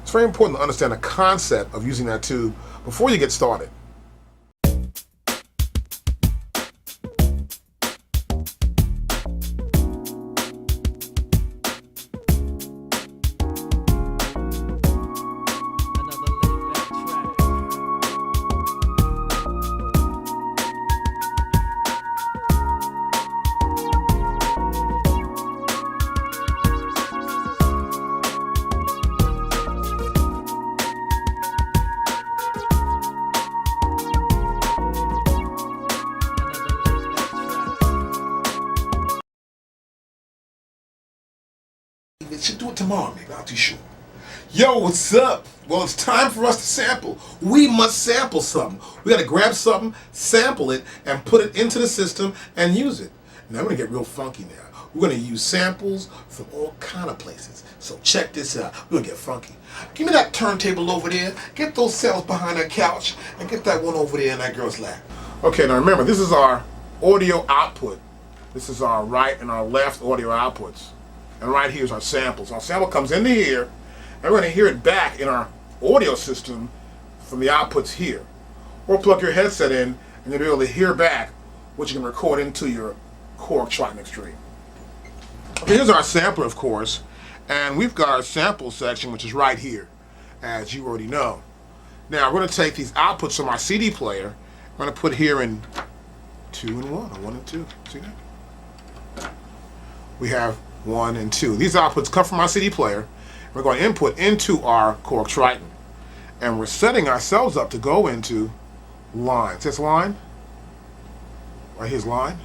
It's very important to understand the concept of using that tube before you get started. It should do it tomorrow, maybe. Not too sure. Yo, what's up? Well, it's time for us to sample. We must sample something. We got to grab something, sample it, and put it into the system and use it. Now, we're going to get real funky now. We're going to use samples from all kind of places. So check this out. We're going to get funky. Give me that turntable over there. Get those cells behind that couch. And get that one over there in that girl's lap. Okay, now remember, this is our audio output. This is our right and our left audio outputs. And right here is our samples. Our sample comes into here, and we're going to hear it back in our audio system from the outputs here. Or plug your headset in, and you'll be able to hear back what you can record into your Korg Triton Extreme. Okay, here's our sampler, of course, and we've got our sample section, which is right here, as you already know. Now, we're going to take these outputs from our CD player. We're going to put here in 2 and 1, or 1 and 2. See that? We have 1 and 2. These outputs come from our CD player. We're going to input into our Korg Triton. And we're setting ourselves up to go into line. See this line? Right here's line.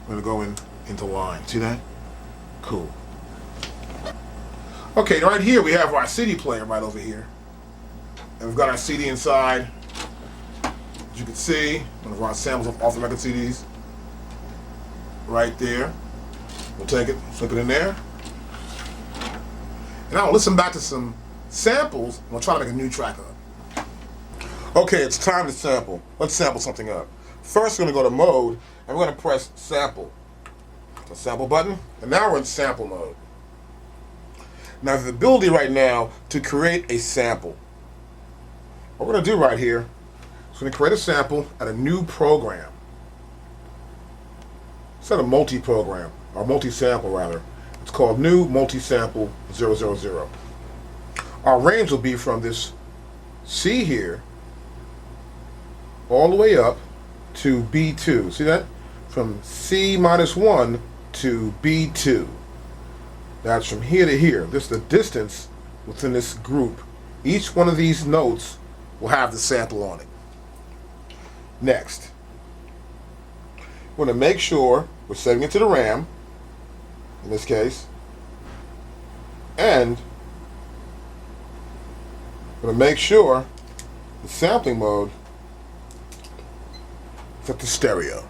We're going to go into line. See that? Cool. Okay, right here we have our CD player right over here. And we've got our CD inside. As you can see, one of our samples off the record CDs. Right there. We'll take it, flip it in there. And I'll listen back to some samples, and we'll try to make a new track up. Okay, it's time to sample. Let's sample something up. First, we're going to go to mode, and we're going to press sample. The sample button, and now we're in sample mode. Now, the ability right now to create a sample. What we're going to do right here is we're going to create a sample at a new program. Instead of multi-program, or multi-sample rather. It's called New Multi-Sample 000. Our range will be from this C here all the way up to B2. See that? From C-1 to B2. That's from here to here. This is the distance within this group. Each one of these notes will have the sample on it. Next, we're going to make sure we're setting it to the RAM, in this case, and we're going to make sure the sampling mode is at the stereo.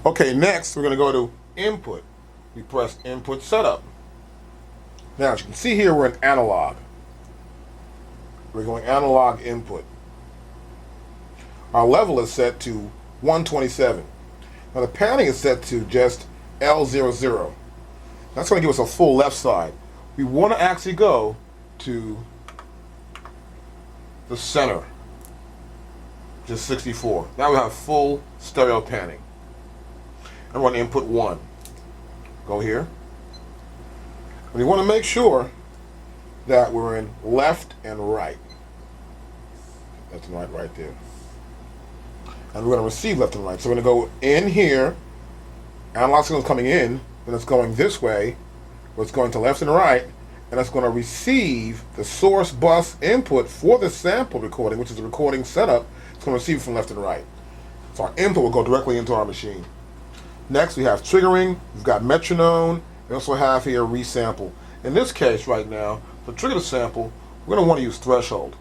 Okay, next we're going to go to input. We press input setup. Now, as you can see here, we're in analog. We're going analog input. Our level is set to 127. Now the panning is set to just L00. That's going to give us a full left side. We want to actually go to the center, just 64. Now we have full stereo panning. And we're going to input 1. Go here. And we want to make sure that we're in left and right. Left and right there. And we're going to receive left and right. So we're going to go in here. Analog signal is coming in, then it's going this way, where it's going to left and right, and it's going to receive the source bus input for the sample recording, which is the recording setup. It's going to receive it from left and right. So our input will go directly into our machine. Next, we have triggering. We've got metronome. We also have here resample. In this case right now, to trigger the sample, we're going to want to use threshold.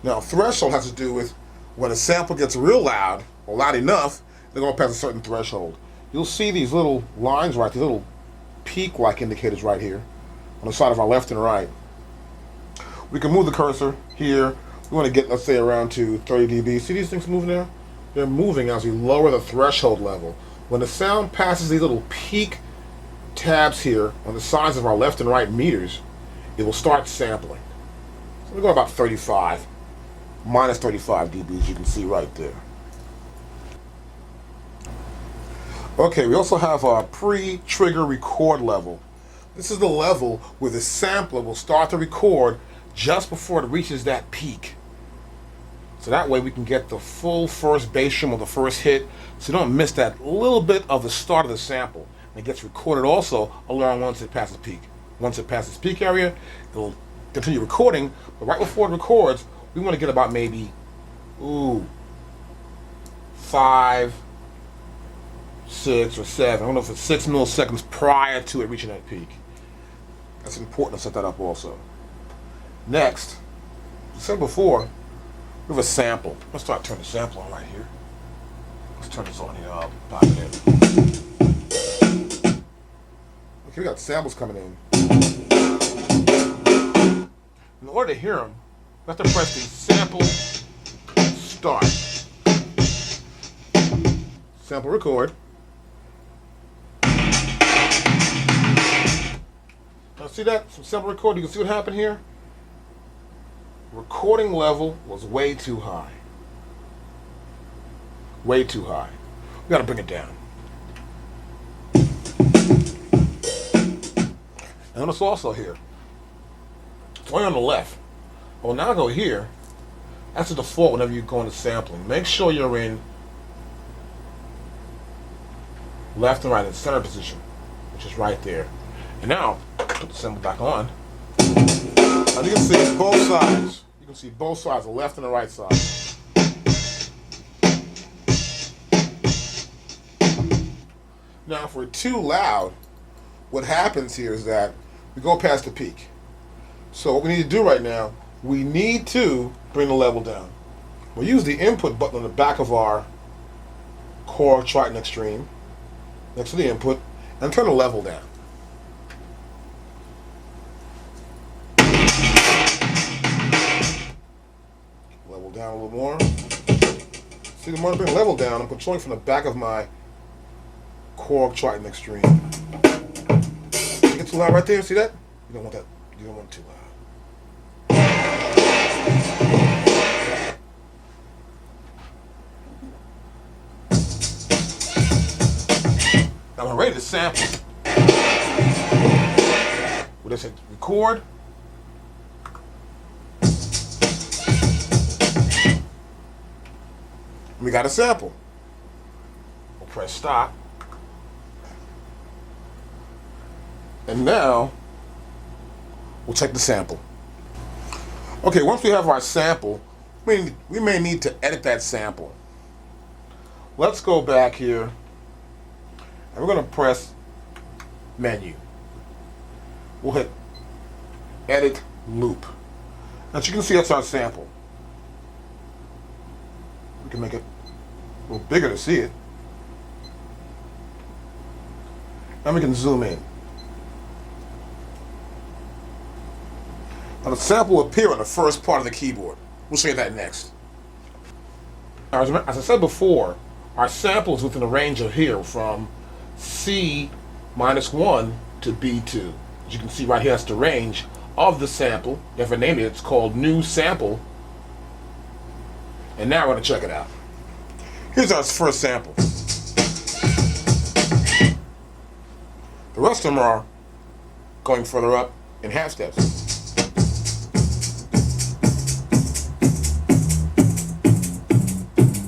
Now, threshold has to do with when a sample gets real loud, or loud enough, they're going to pass a certain threshold. You'll see these little lines right, these little peak-like indicators right here on the side of our left and right. We can move the cursor here. We want to get, let's say, around to 30 dB. See these things moving there? They're moving as we lower the threshold level. When the sound passes these little peak tabs here on the sides of our left and right meters, it will start sampling. So we're going about 35, minus 35 dB, as you can see right there. Okay, we also have our pre-trigger record level. This is the level where the sampler will start to record just before it reaches that peak. So that way we can get the full first bass drum or the first hit, so you don't miss that little bit of the start of the sample. And it gets recorded also along once it passes peak. Once it passes peak area, it'll continue recording, but right before it records, we want to get about maybe, 5 5, 6, or 7. I don't know if it's 6 milliseconds prior to it reaching that peak. That's important to set that up also. Next, as I said before, we have a sample. Let's start turning the sample on right here. Let's turn this on here. I'll pop it in. Okay, we got samples coming in. In order to hear them, we have to press the sample start. Sample record. Now see that? Some sample record. You can see what happened here? Recording level was way too high. Way too high. We gotta bring it down. And notice also here, it's only on the left. Well, now go here. That's the default whenever you go into sampling. Make sure you're in left and right in center position, which is right there. And now, put the sample back on. Now you can see both sides. You can see both sides, the left and the right side. Now, if we're too loud, what happens here is that we go past the peak. So what we need to do right now, we need to bring the level down. We'll use the input button on the back of our Korg Triton Extreme, next to the input, and turn the level down. Level down a little more. See, the more I bring the level down, I'm controlling from the back of my Korg Triton Extreme. You get too loud right there, see that? You don't want that. You don't want it too loud. Now I'm ready to sample. We'll just hit record. We got a sample. We'll press stop. And now we'll check the sample. Okay, once we have our sample, we may need to edit that sample. Let's go back here. And we're going to press menu. We'll hit edit loop. As you can see, that's our sample. We can make it a little bigger to see it. And we can zoom in. Now the sample will appear on the first part of the keyboard. We'll show you that next. Now, as I said before, our sample is within the range of here from C -1 to B2. As you can see right here, that's the range of the sample. If I named it, it's called new sample. And now we're going to check it out. Here's our first sample. The rest of them are going further up in half steps.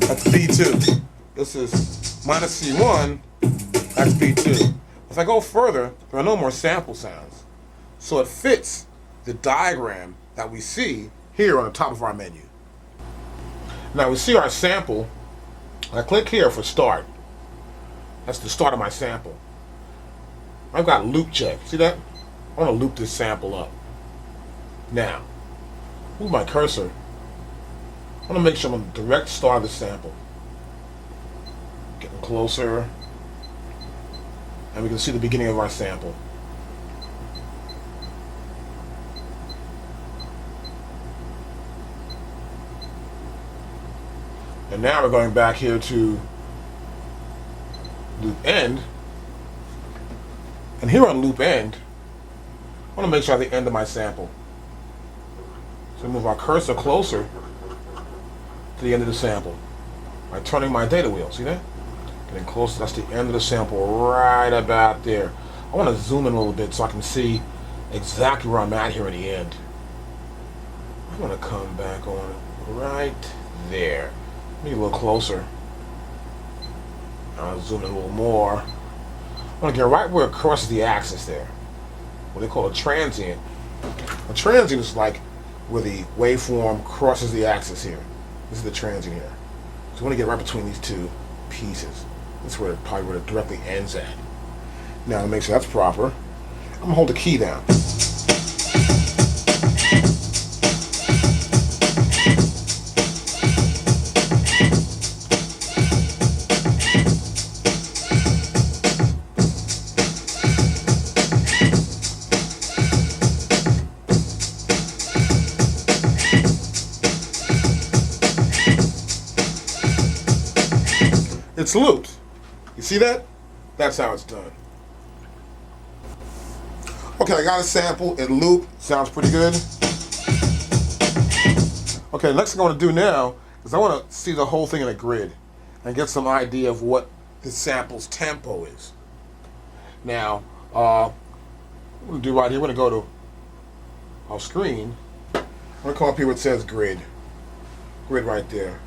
That's B2. This is -C1. That's B2. If I go further, there are no more sample sounds. So it fits the diagram that we see here on the top of our menu. Now we see our sample. I click here for start. That's the start of my sample. I've got loop check. See that? I want to loop this sample up. Now, move my cursor. I want to make sure I'm on the direct start of the sample. Getting closer. And we can see the beginning of our sample. And now we're going back here to loop end. And here on loop end, I want to make sure I have the end of my sample. So move our cursor closer to the end of the sample by turning my data wheel. See that? Getting closer, that's the end of the sample right about there. I want to zoom in a little bit so I can see exactly where I'm at here in the end. I'm going to come back on right there. Maybe a little closer. I'll zoom in a little more. I want to get right where it crosses the axis there. What they call a transient. A transient is like where the waveform crosses the axis here. This is the transient here. So you want to get right between these two pieces. That's where probably where it directly ends at. Now to make sure that's proper, I'm gonna hold the key down. It's looped. You see that? That's how it's done. Okay, I got a sample. It looped. Sounds pretty good. Okay, next thing I want to do now is I want to see the whole thing in a grid and get some idea of what the sample's tempo is. Now, what I'm going to do right here, we're going to go to our screen. I'm going to come up here where it says grid. Grid right there.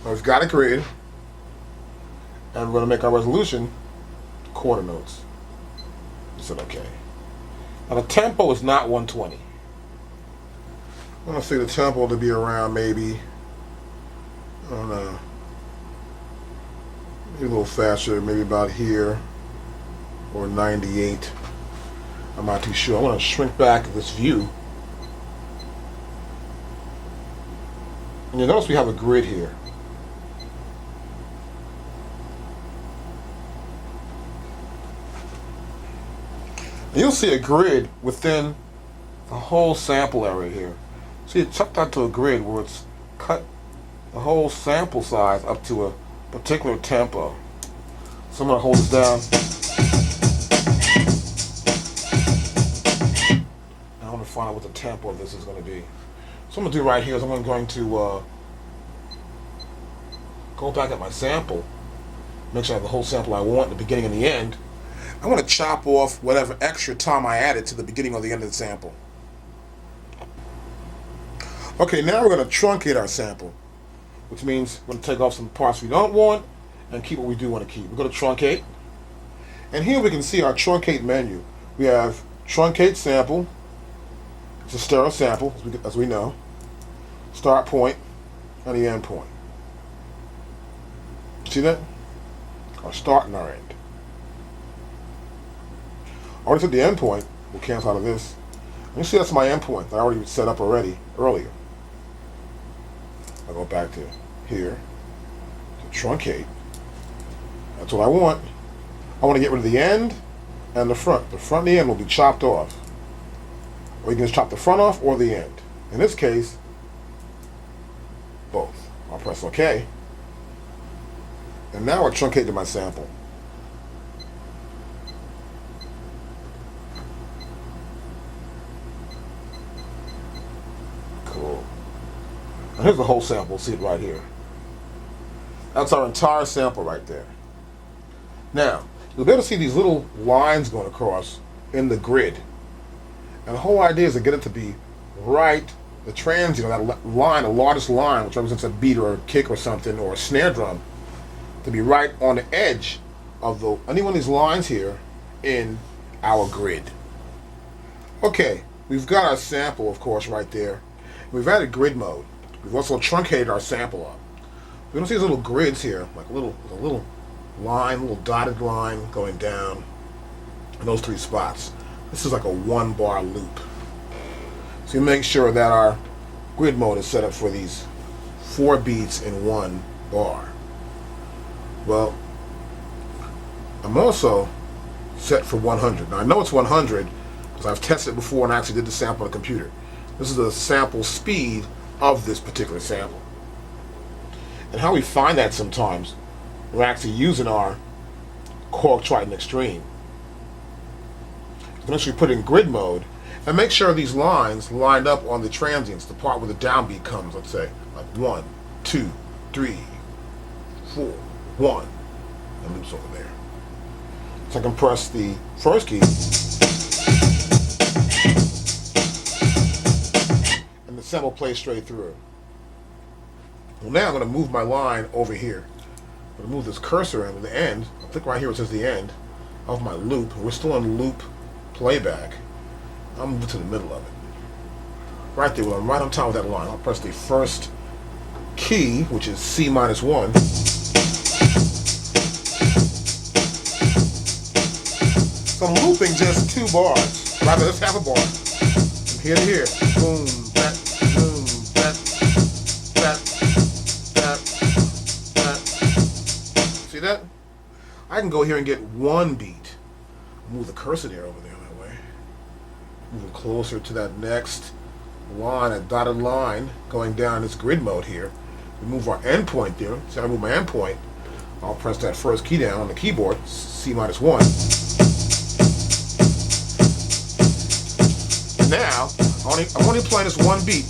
Now we've got a grid. And we're going to make our resolution quarter notes. I said okay. Now the tempo is not 120. I'm going to say the tempo to be around maybe, I don't know, maybe a little faster, maybe about here, or 98. I'm not too sure. I want to shrink back this view. And you notice we have a grid here. You'll see a grid within the whole sample area here. See, it chucked out to a grid where it's cut the whole sample size up to a particular tempo. So I'm going to hold it down. Now I want to find out what the tempo of this is going to be. So I'm going to do right here is I'm going to go back at my sample, make sure I have the whole sample I want at the beginning and the end. I want to chop off whatever extra time I added to the beginning or the end of the sample. Okay, now we're going to truncate our sample, which means we're going to take off some parts we don't want and keep what we do want to keep. We're going to truncate. And here we can see our truncate menu. We have truncate sample. It's a stereo sample, as we know. Start point and the end point. See that? Our start and our end. I already set the endpoint. We'll cancel out of this. You see that's my endpoint that I already set up earlier. I'll go back to here to truncate. That's what I want. I want to get rid of the end and the front. The front and the end will be chopped off. Or you can just chop the front off or the end. In this case, both. I'll press OK. And now I truncate to my sample. Cool. And here's the whole sample. See it right here. That's our entire sample right there. Now, you'll be able to see these little lines going across in the grid. And the whole idea is to get it to be right, the transient, that line, the largest line, which represents a beat or a kick or something, or a snare drum, to be right on the edge of any one of these lines here in our grid. Okay, we've got our sample, of course, right there. We've added grid mode. We've also truncated our sample up. We don't see these little grids here, like a little line, little dotted line going down in those three spots. This is like a 1 bar loop. So you make sure that our grid mode is set up for these 4 beats in 1 bar. Well, I'm also set for 100. Now I know it's 100 because I've tested it before and I actually did the sample on the computer. This is the sample speed of this particular sample. And how we find that sometimes, we're actually using our Korg Triton Extreme. Once we put it in grid mode, and make sure these lines lined up on the transients, the part where the downbeat comes, let's say, like 1, 2, 3, 4, 1, and loops over there. So I can press the first key, and the sample plays straight through. Well, now I'm going to move my line over here. I'm going to move this cursor into the end. I'll click right here where it says the end of my loop. We're still in loop playback. I'll move it to the middle of it. Right there, when I'm right on top of that line, I'll press the first key, which is C-1. So I'm looping just 2 bars. Rather, let's have a bar. From here to here. Boom, that, boom, that. See that? I can go here and get 1 beat. Move the cursor there over there that way. Move closer to that next line, a dotted line going down this grid mode here. We move our endpoint there. So I move my endpoint. I'll press that first key down on the keyboard, C-1. Now, I'm only playing this 1 beat.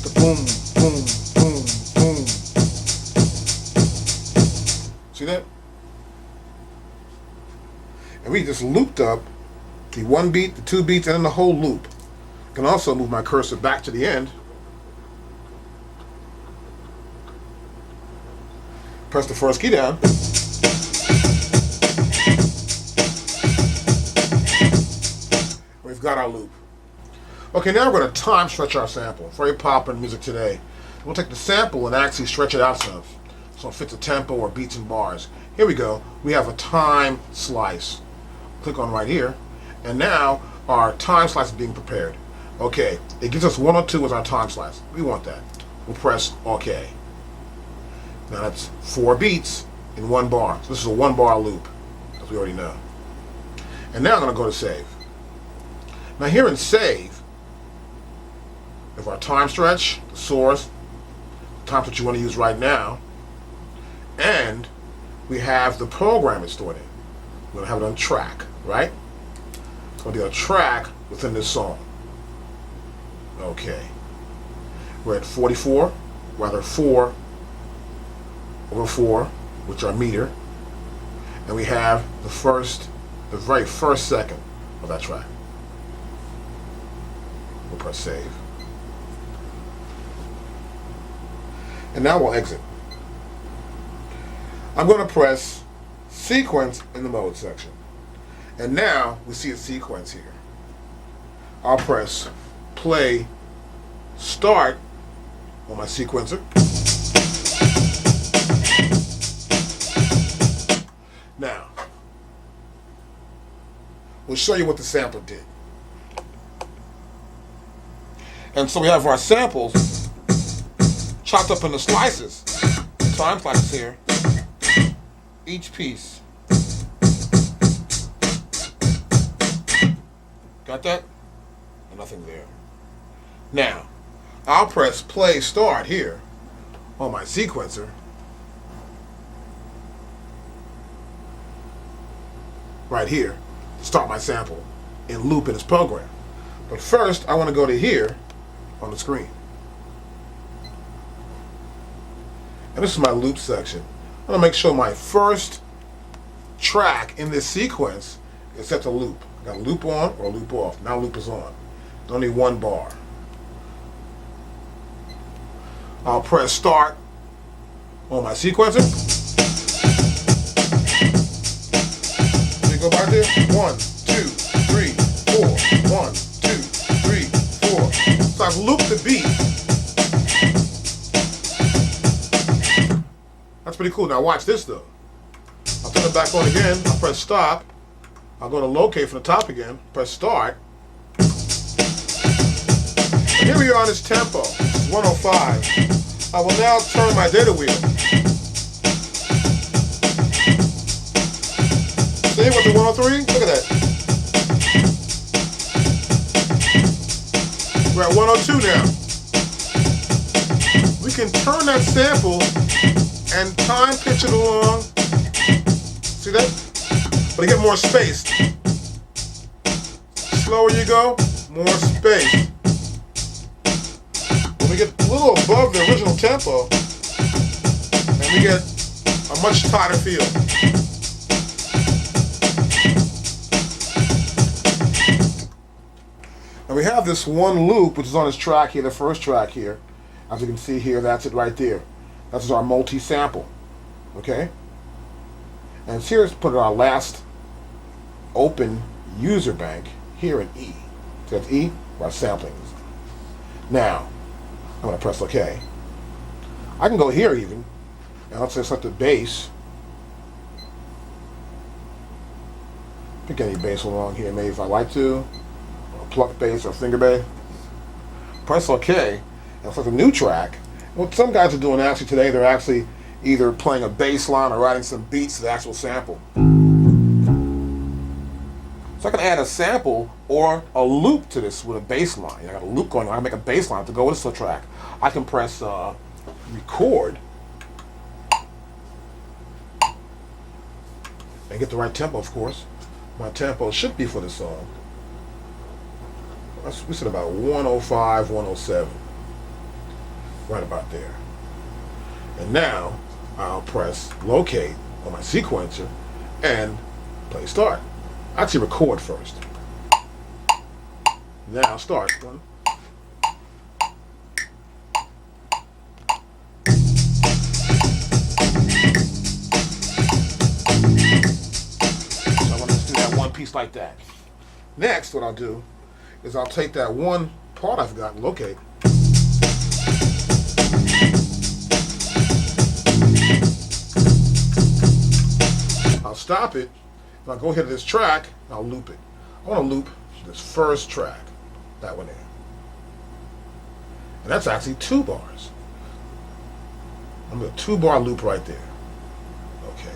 The boom, boom, boom, boom. See that? And we just looped up the 1 beat, the 2 beats, and then the whole loop. I can also move my cursor back to the end. Press the first key down. We've got our loop. Okay, now we're going to time stretch our sample. Very popular in music today. We'll take the sample and actually stretch it out some, so it fits a tempo or beats and bars. Here we go. We have a time slice. Click on right here, and now our time slice is being prepared. Okay, it gives us 102 as our time slice. We want that. We'll press OK. Now that's 4 beats in 1 bar. So this is a 1 bar loop, as we already know. And now I'm going to go to save. Now here in save, if our time stretch, the source, the time stretch you want to use right now, and we have the program it's stored in. We're going to have it on track, right? It's going to be a track within this song. Okay. We're at 44, rather 4 over 4, which are meter, and we have the very first second of that track. We'll press save. And now we'll exit. I'm going to press sequence in the mode section. And now we see a sequence here. I'll press play start on my sequencer. Now, we'll show you what the sampler did. And so we have our samples chopped up into slices, time slices here, each piece. Got that? And nothing there. Now, I'll press play start here on my sequencer. Right here, to start my sample in loop in this program. But first, I want to go to here on the screen. And this is my loop section. I'm going to make sure my first track in this sequence is set to loop. I got loop on or loop off. Now loop is on. Only 1 bar. I'll press start on my sequencer. So you go back there. 1, 2, 3, 4. 1, 2, 3, 4. So I've looped the beat. That's pretty cool. Now watch this though. I'll turn it back on again. I'll press stop. I'll go to locate from the top again. Press start. And here we are on this tempo. This is 105. I will now turn my data wheel. See with the 103? Look at that. We're at 102 now. We can turn that sample and time pitch it along. See that? But to get more space. Slower you go, more space. When we get a little above the original tempo, and we get a much tighter feel. And we have this one loop, which is on this track here, the first track here. As you can see here, that's it right there. That's our multi-sample, okay? And here's put our last open user bank here in E. So that's E, where our sampling is. Now, I'm going to press OK. I can go here even, and let's say select the bass. Pick any bass along here, maybe if I like to, or pluck bass or finger bass. Press OK, and select a new track. What some guys are doing actually today, they're actually either playing a bass line or writing some beats to the actual sample. So I can add a sample or a loop to this with a bass line. I got a loop going on. I can make a bass line to go with this track. I can press record and get the right tempo, of course. My tempo should be for the song. We said about 105, 107. Right about there. And now I'll press locate on my sequencer and play start. Actually record first. Now start. One. So I want to just do that one piece like that. Next, what I'll do is I'll take that one part I forgot and locate. I'll stop it. I'll go here to this track, and I'll loop it. I want to loop this first track, that one there. And that's actually 2 bars. I'm going to 2-bar loop right there. Okay.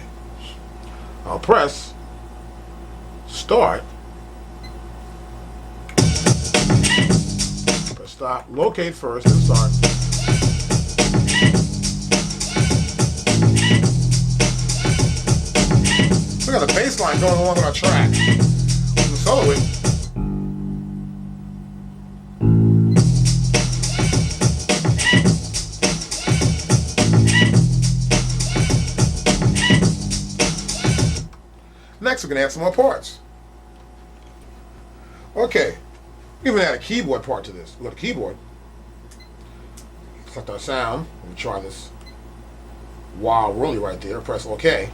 I'll press start. Press stop, locate first, and start. We got a bass line going along with our track. We can solo it. Next, we can add some more parts. Okay, we even add a keyboard part to this. We go to keyboard. Select our sound. Let me try this wah whirly right there. Press OK.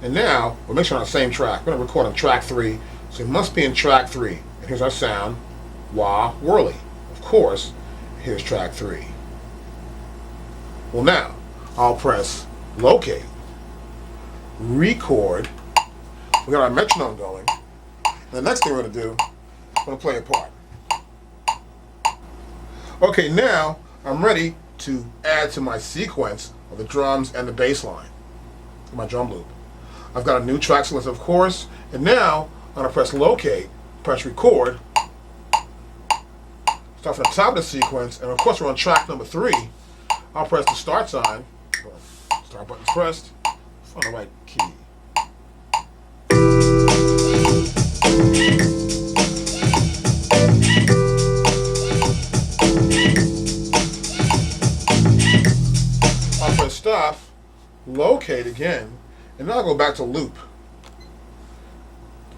And now, we're mixing on the same track. We're going to record on track 3, so it must be in track 3. And here's our sound, wah, whirly. Of course, here's track 3. Well now, I'll press locate, record. We got our metronome going. And the next thing we're going to do, I'm going to play a part. Okay, now I'm ready to add to my sequence of the drums and the bass line, my drum loop. I've got a new track sequence, of course, and now I'm going to press locate, press record, start from the top of the sequence, and of course we're on track number 3. I'll press the start sign, start button's pressed, on the right key. I'll press stop, locate again, and now I'll go back to loop.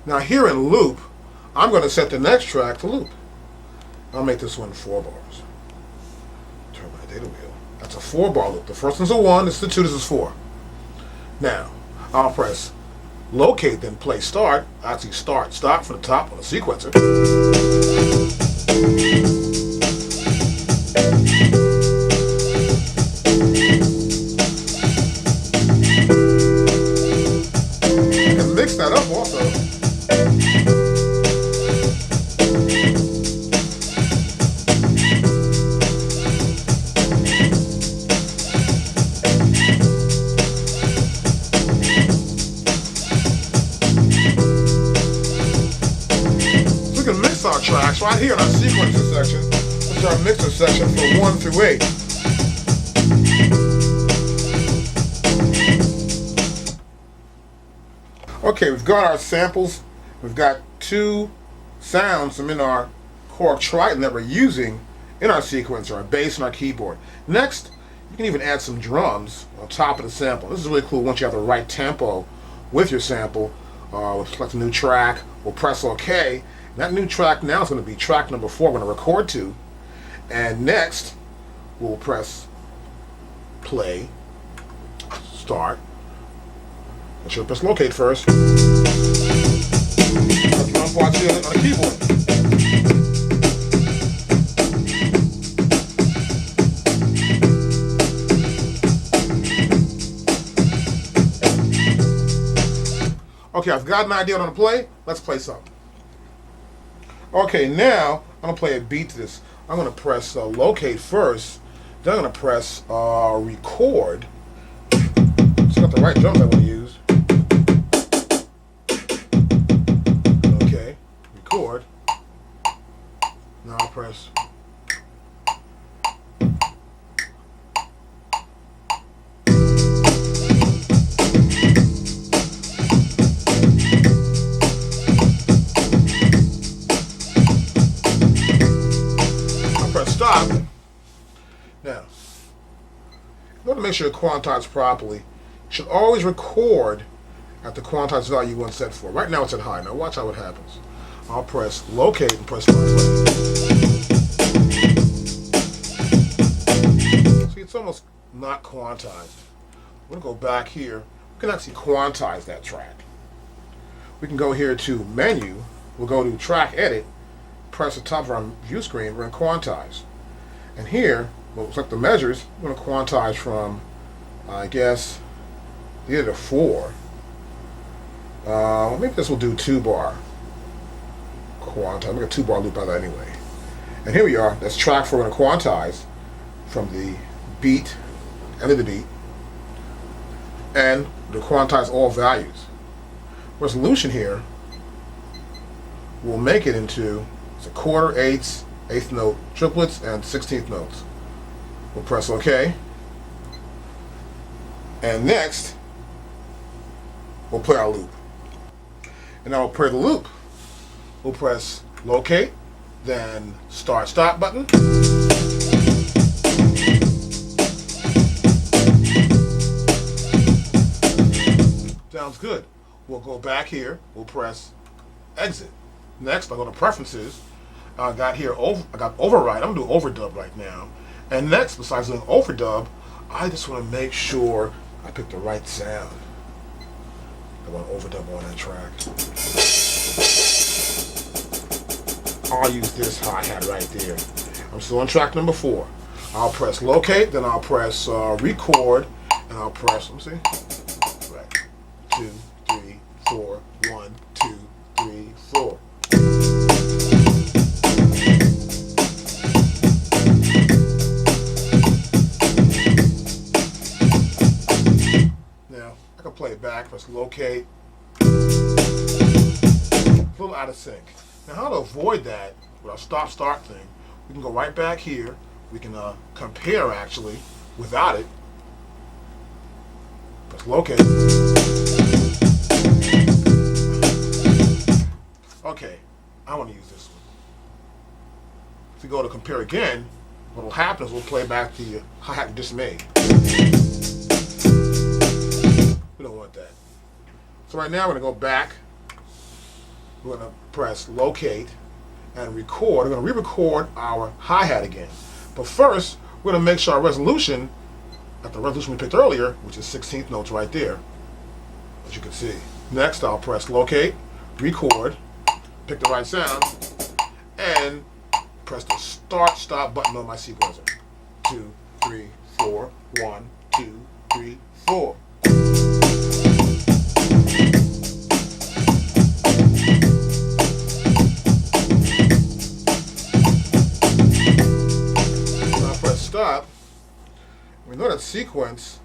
Now here in loop, I'm going to set the next track to loop. I'll make this one 4 bars. Turn my data wheel. That's a 4-bar loop. The first one's a 1, this is a 2, this is 4. Now, I'll press locate, then play start. Actually start, stop from the top on the sequencer. Mix that up also. So we can mix our tracks right here in our sequencer section, which is our mixer section for 1 through 8. Okay, we've got our samples. We've got 2 sounds from in our Korg Triton that we're using in our sequencer, our bass and our keyboard. Next, you can even add some drums on top of the sample. This is really cool once you have the right tempo with your sample. We'll select a new track, we'll press OK. And that new track now is going to be track number 4 we're going to record to. And next, we'll press play, start. I should press locate first. Drum parts here on the keyboard. Okay, I've got an idea on to play. Let's play something. Okay, now I'm gonna play a beat to this. I'm gonna press locate first. Then I'm gonna press record. It's got the right drums I want to use. Okay, record. Now I'll press. Stop. Now, in order to make sure it quantizes properly, you should always record at the quantized value you want set for. Right now it's at high. Now watch how it happens. I'll press locate and press start play. See, it's almost not quantized. We're going to go back here. We can actually quantize that track. We can go here to menu. We'll go to track edit. Press the top of our view screen. We're going to quantize. And here, we'll select the measures. We're going to quantize from, I guess, either to 4. Maybe this will do 2-bar. Quantize. Make a 2-bar loop out of that anyway. And here we are. That's track 4. We're going to quantize from the beat, end of the beat, and to quantize all values. Resolution here will make it into a quarter, eighths, eighth note triplets, and 16th notes. We'll press OK. And next, we'll play our loop. And now we'll play the loop. We'll press locate, then start stop button. Sounds good. We'll go back here. We'll press exit. Next, I'll go to preferences. I got override. I'm gonna do overdub right now. And next, besides doing overdub, I just want to make sure I pick the right sound. I want overdub on that track. I'll use this hi-hat right there. I'm still on track number 4. I'll press locate, then I'll press record, and I'll press, let me see. Right. 2, 3, 4, 1, 2, 3, 4. Play it back, press locate. A little out of sync. Now how to avoid that with our stop start thing, we can go right back here. We can compare actually without it. Press locate. Okay, I want to use this one. If we go to compare again, what will happen is we'll play back the hi-hat we just made. We don't want that. So right now we're going to go back. We're going to press locate and record. We're going to re-record our hi-hat again. But first, we're going to make sure our resolution, at the resolution we picked earlier, which is 16th notes right there, as you can see. Next, I'll press locate, record, pick the right sound, and press the start stop button on my sequencer. 2, 3, 4, 1, 2, 3, 4. Stop. We know that sequence,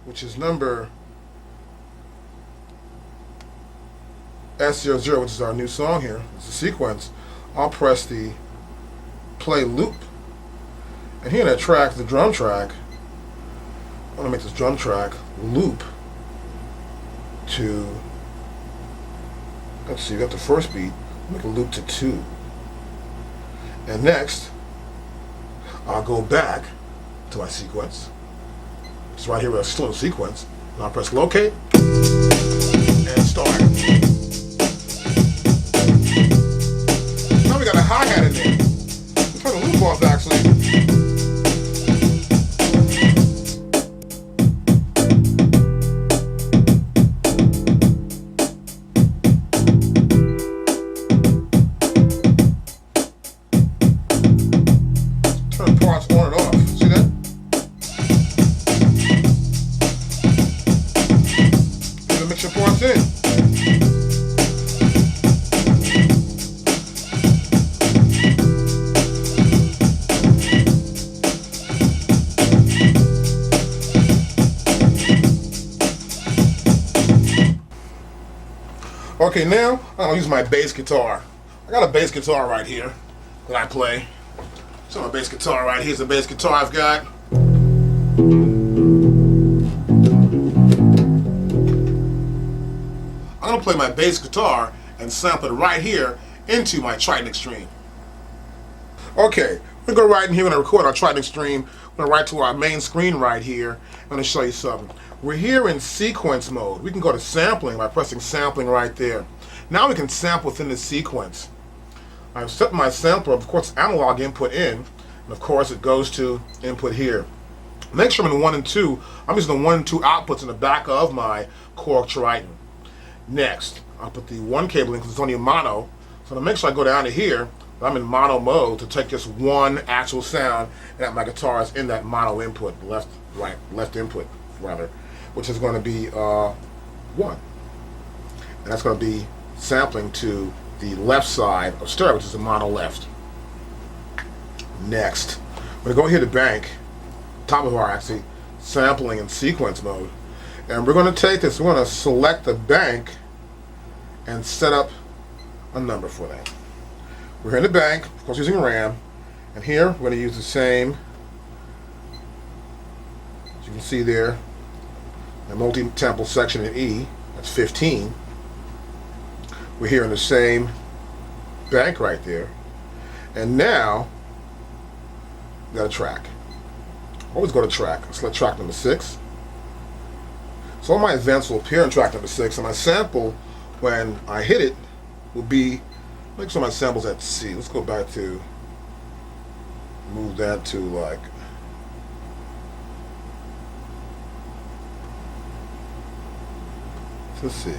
which is number S00, which is our new song here, it's a sequence. I'll press the play loop. And here in that track, the drum track, I want to make this drum track loop to, let's see, we got the first beat, make a loop to 2. And next, I'll go back to my sequence. It's right here where I'm still in the sequence. And I'll press locate and start. Now we got a hi-hat in there. We'll turn the loop off actually. Parts on and off. See that? You're gonna mix your parts in. Okay, now I'm gonna use my bass guitar. I got a bass guitar right here that I play. So my bass guitar right here's a bass guitar I've got. I'm gonna play my bass guitar and sample it right here into my Triton Extreme. Okay, we're gonna go right in here. We're gonna record our Triton Extreme. We're gonna right to our main screen right here. I'm gonna show you something. We're here in sequence mode. We can go to sampling by pressing sampling right there. Now we can sample within the sequence. I've set my sampler, of course, analog input in, and of course it goes to input here. Make sure I'm in 1 and 2. I'm using the 1 and 2 outputs in the back of my Korg Triton. Next, I'll put the 1 cable in because it's only a mono. So to make sure I go down to here, I'm in mono mode to take just one actual sound, and that my guitar is in that mono input, left input rather, which is going to be 1. And that's going to be sampling to the left side of stereo, which is the mono left. Next, I'm going to go here to bank, top of our actually sampling in sequence mode, and we're going to take this, we're going to select the bank and set up a number for that. We're here in the bank, of course using RAM, and here we're going to use the same, as you can see there, the multi-tempo section in E, that's 15. We're here in the same bank right there, and now we got a track. Always go to track. Select track number 6. So all my events will appear in track number 6, and my sample, when I hit it, will be, make sure my sample's at C. Let's go back to, move that to like, let's see.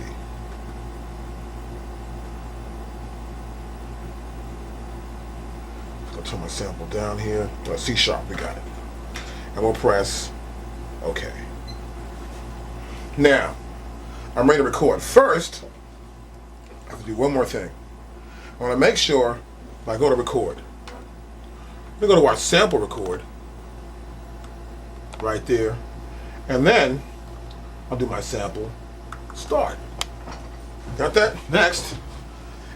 Turn my sample down here. C sharp, we got it. And we'll press OK. Now, I'm ready to record. First, I have to do one more thing. I want to make sure if I go to record, we go to our sample record, right there, and then I'll do my sample start. Got that? Next,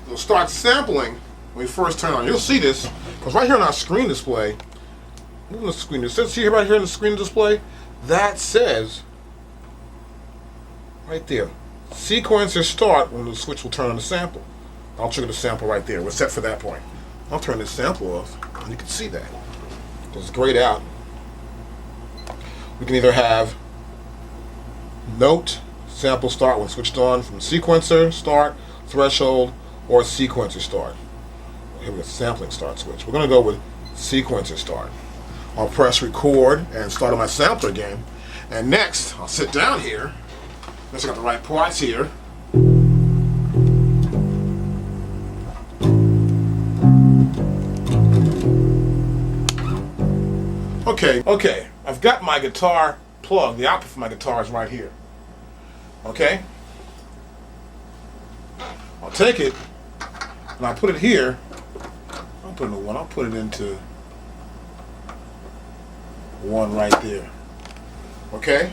it'll start sampling. When we first turn on, you'll see this, because right here on our screen display, look at the screen, it says here right here in the screen display, that says, right there, sequencer start when the switch will turn on the sample. I'll trigger the sample right there. We're set for that point. I'll turn this sample off, and you can see that. It's grayed out. We can either have note, sample start when switched on from sequencer start, threshold, or sequencer start. Here we go, sampling start switch. We're going to go with sequencer start. I'll press record and start on my sampler again. And next, I'll sit down here. Let's got the right parts here. Okay, I've got my guitar plugged. The output for my guitar is right here. Okay? I'll take it and I'll put it here. I'll put it in 1. I'll put it into 1 right there. Okay?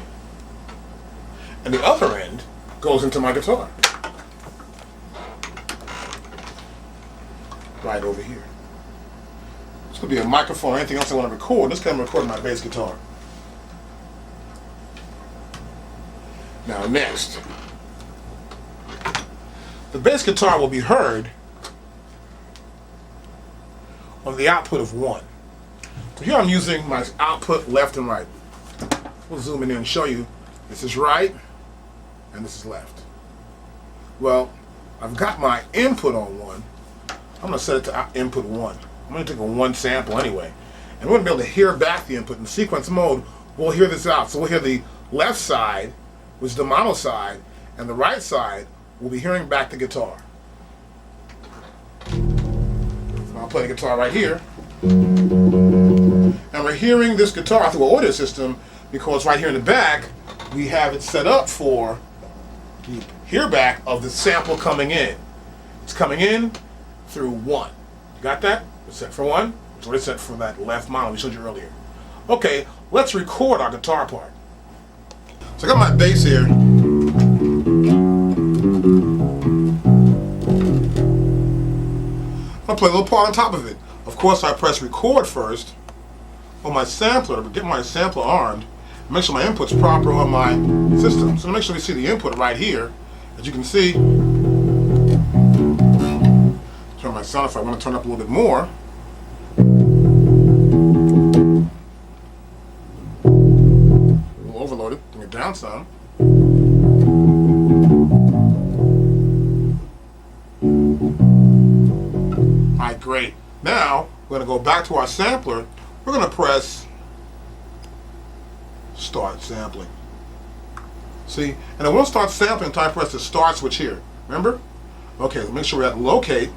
And the other end goes into my guitar. Right over here. This could be a microphone or anything else I want to record. This time I'm recording my bass guitar. Now next, the bass guitar will be heard on the output of 1. So here I'm using my output left and right. We'll zoom in there and show you this is right and this is left. Well, I've got my input on 1. I'm going to set it to input 1. I'm going to take a 1 sample anyway. And we're going to be able to hear back the input in sequence mode. We'll hear this out. So we'll hear the left side, which is the mono side, and the right side will be hearing back the guitar. I'll play the guitar right here. And we're hearing this guitar through an audio system because right here in the back, we have it set up for the hear back of the sample coming in. It's coming in through 1. You got that? It's set for 1. It's already set for that left mono we showed you earlier. Okay, let's record our guitar part. So I got my bass here. I'll play a little part on top of it. Of course, I press record first on my sampler to get my sampler armed. Make sure my input's proper on my system. So make sure you see the input right here. As you can see, turn my sound if I want to turn up a little bit more. A little overloaded, bring it down some. Alright, great. Now, we're going to go back to our sampler. We're going to press start sampling. See? And I won't start sampling until I press the start switch here. Remember? Okay, make sure we're at locate.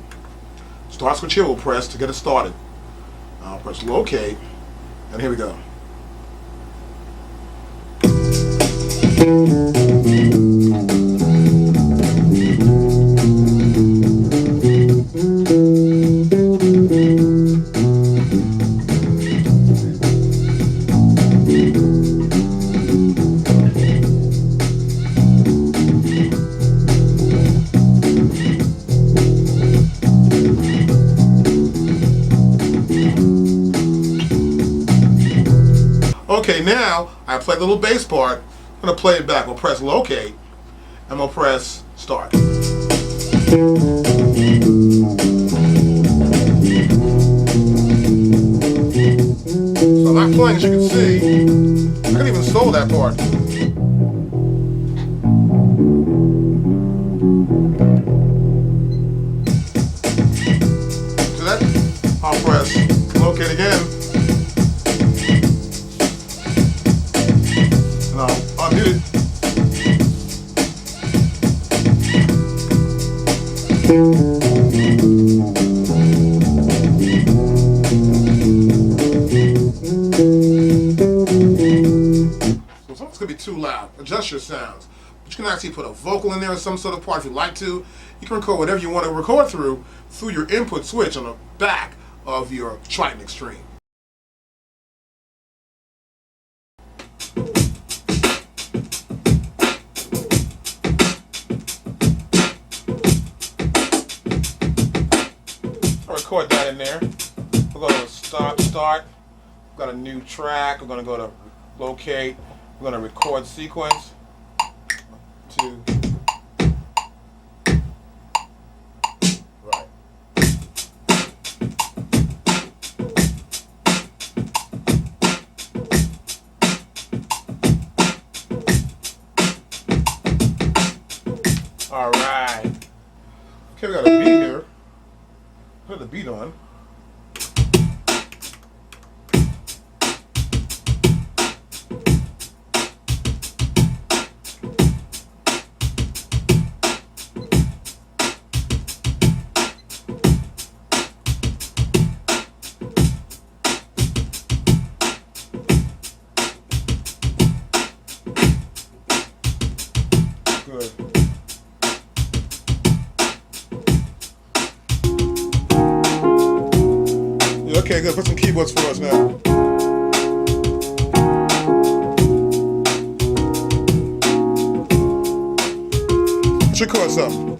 Start switch here we'll press to get it started. I'll press locate, and here we go. Okay, now I play the little bass part. I'm going to play it back. We'll press locate and we'll press start. So I'm not playing, as you can see. I can even solo that part. See that? I'll press locate again. Unmute it. So something's going to be too loud. Adjust your sounds. But you can actually put a vocal in there or some sort of part if you like to. You can record whatever you want to record through your input switch on the back of your Triton Extreme. Record that in there. We're going to start. We've got a new track. We're going to go to locate. We're going to record sequence. 2. Right. All right. Okay, we got a beat here. Put the beat on. Good. Okay, good. Put some keyboards for us now. Let's record something.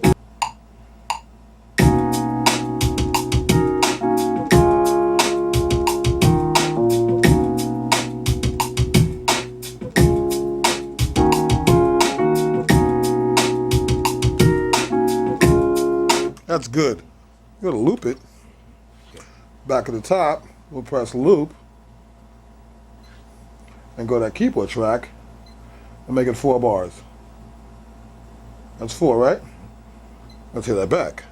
That's good. You're gonna loop it. Back at the top, we'll press loop and go to that keyboard track and make it 4 bars. That's 4, right? Let's hear that back.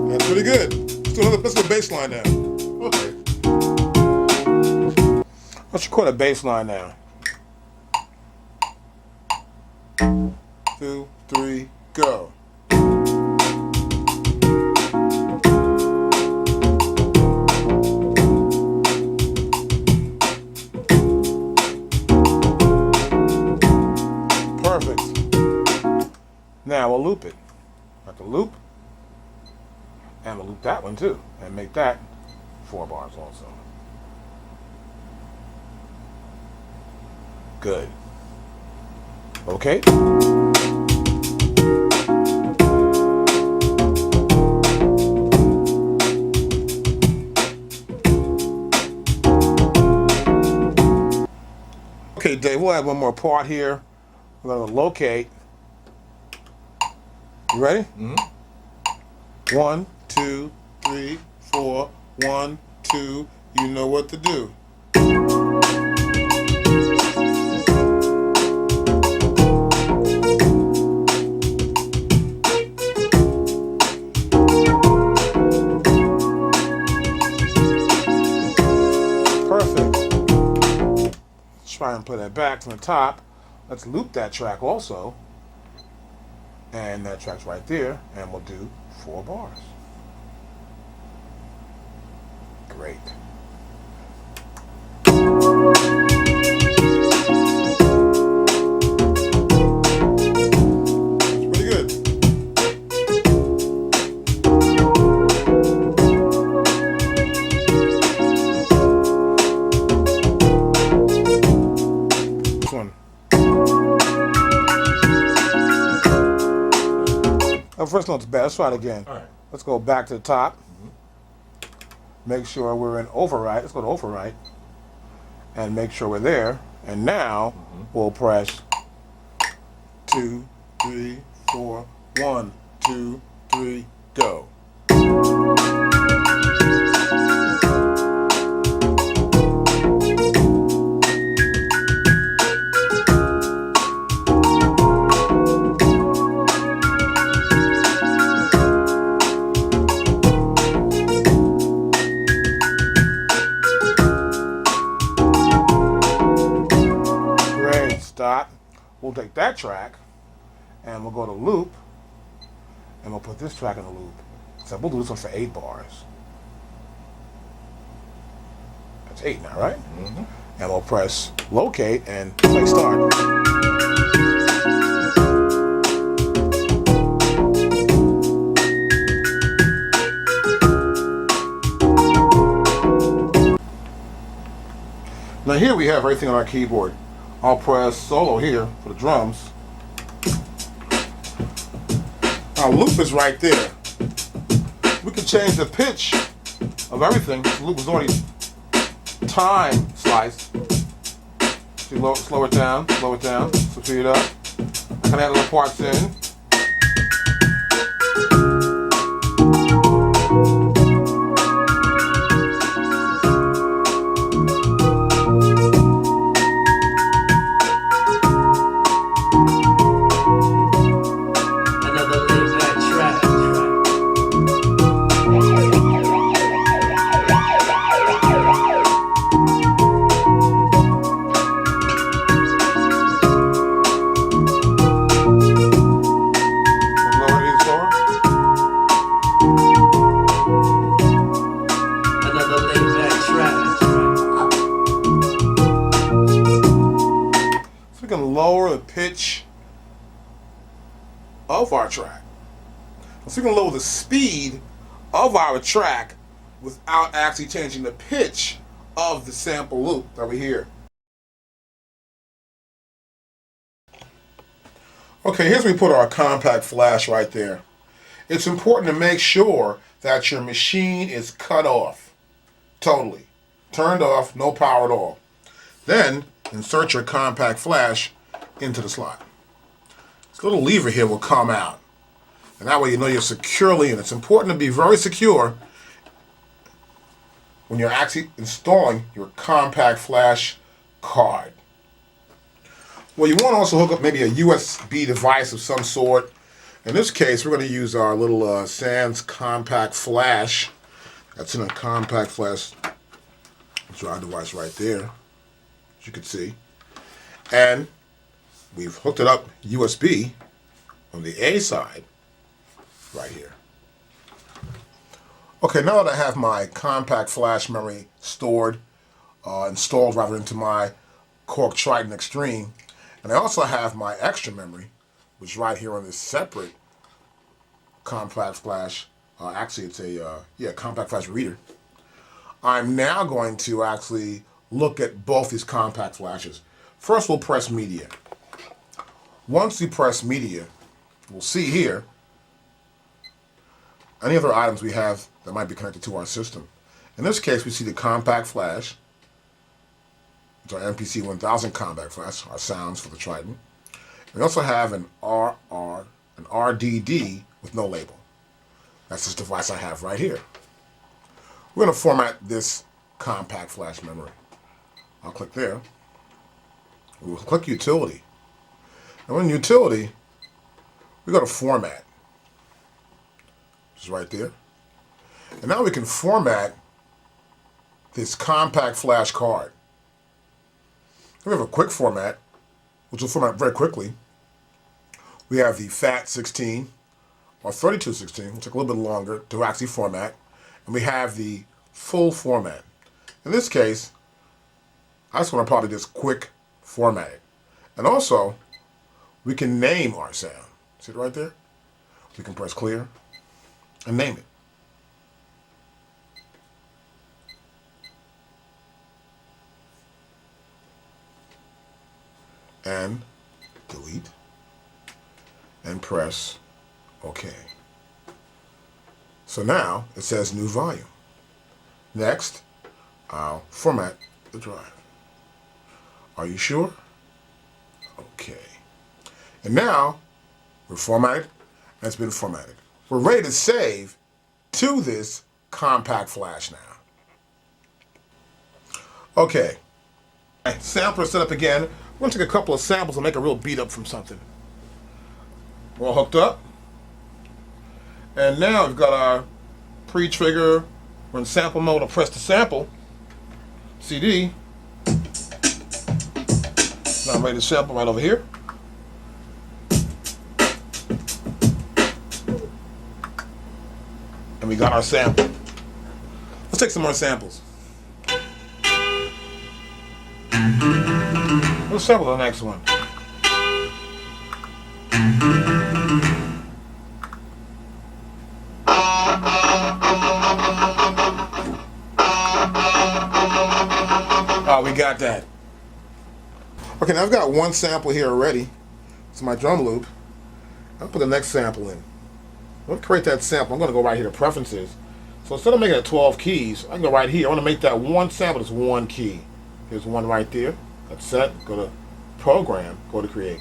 That's pretty good. Let's do a bass line now. Okay. Let's record a bass line now. 2, 3, go. Perfect. Now we'll loop it. Got the loop. And we'll loop that one too. And make that 4 bars also. Good. Okay. Okay, Dave, we'll add one more part here. We're going to locate. You ready? Mm-hmm. 1, 2, 3, 4. 1, 2. You know what to do. Perfect. Let's try and put that back from the top. Let's loop that track also. And that track's right there. And we'll do 4 bars. Great. Pretty good. This one. Oh, first note's bad. Let's try it again. All right. Let's go back to the top. Make sure we're in overwrite. Let's go to overwrite. And make sure we're there. And now we'll press 2, 3, 4. 1, 2, 3, go. Stop. We'll take that track and we'll go to loop and we'll put this track in the loop. So we'll do this one for 8 bars. That's 8 now, right? Mm-hmm. And we'll press locate and play start. Now here we have everything on our keyboard. I'll press solo here for the drums. Our loop is right there. We can change the pitch of everything. The loop was already time sliced. See, slow it down, so speed it up. I can add little parts in. Lower the pitch of our track. So we can lower the speed of our track without actually changing the pitch of the sample loop that we hear. Okay, here's where we put our compact flash right there. It's important to make sure that your machine is cut off. Totally. Turned off, no power at all. Then insert your compact flash into the slot. This little lever here will come out. And that way you know you're securely in. It's important to be very secure when you're actually installing your compact flash card. Well, you want to also hook up maybe a USB device of some sort. In this case, we're going to use our little Sans compact flash. That's in a compact flash drive device right there, as you can see. And we've hooked it up USB on the A side right here. Okay, now that I have my compact flash memory stored, installed rather into my Korg Triton Extreme, and I also have my extra memory, which is right here on this separate compact flash. Actually, it's a compact flash reader. I'm now going to actually look at both these compact flashes. First, we'll press media. Once we press media, we'll see here any other items we have that might be connected to our system. In this case, we see the compact flash, which is our MPC 1000 compact flash, our sounds for the Triton. We also have an RDD with no label. That's this device I have right here. We're going to format this compact flash memory. I'll click there. We'll click Utility. And in Utility, we go to Format, which is right there. And now we can format this compact flash card. We have a quick format, which will format very quickly. We have the FAT16 or 3216, which took a little bit longer to actually format. And we have the full format. In this case, I just want to probably just quick format it. And also, we can name our sound. See it right there? We can press clear and name it. And delete and press OK. So now it says new volume. Next, I'll format the drive. Are you sure? Okay. And now we're formatted, and it's been formatted. We're ready to save to this compact flash now. Okay. Sampler set up again. We're going to take a couple of samples and make a real beat up from something. We're all hooked up. And now we've got our pre-trigger. We're in sample mode. I'll press the sample CD. Now I'm ready to sample right over here. And we got our sample. Let's take some more samples. Let's sample the next one. Oh, we got that. Okay, now I've got one sample here already. It's my drum loop. I'll put the next sample in. I'm going to create that sample. I'm going to go right here to Preferences. So instead of making it 12 keys, I can go right here. I want to make that one sample that's one key. Here's one right there. That's set. Go to Program. Go to Create.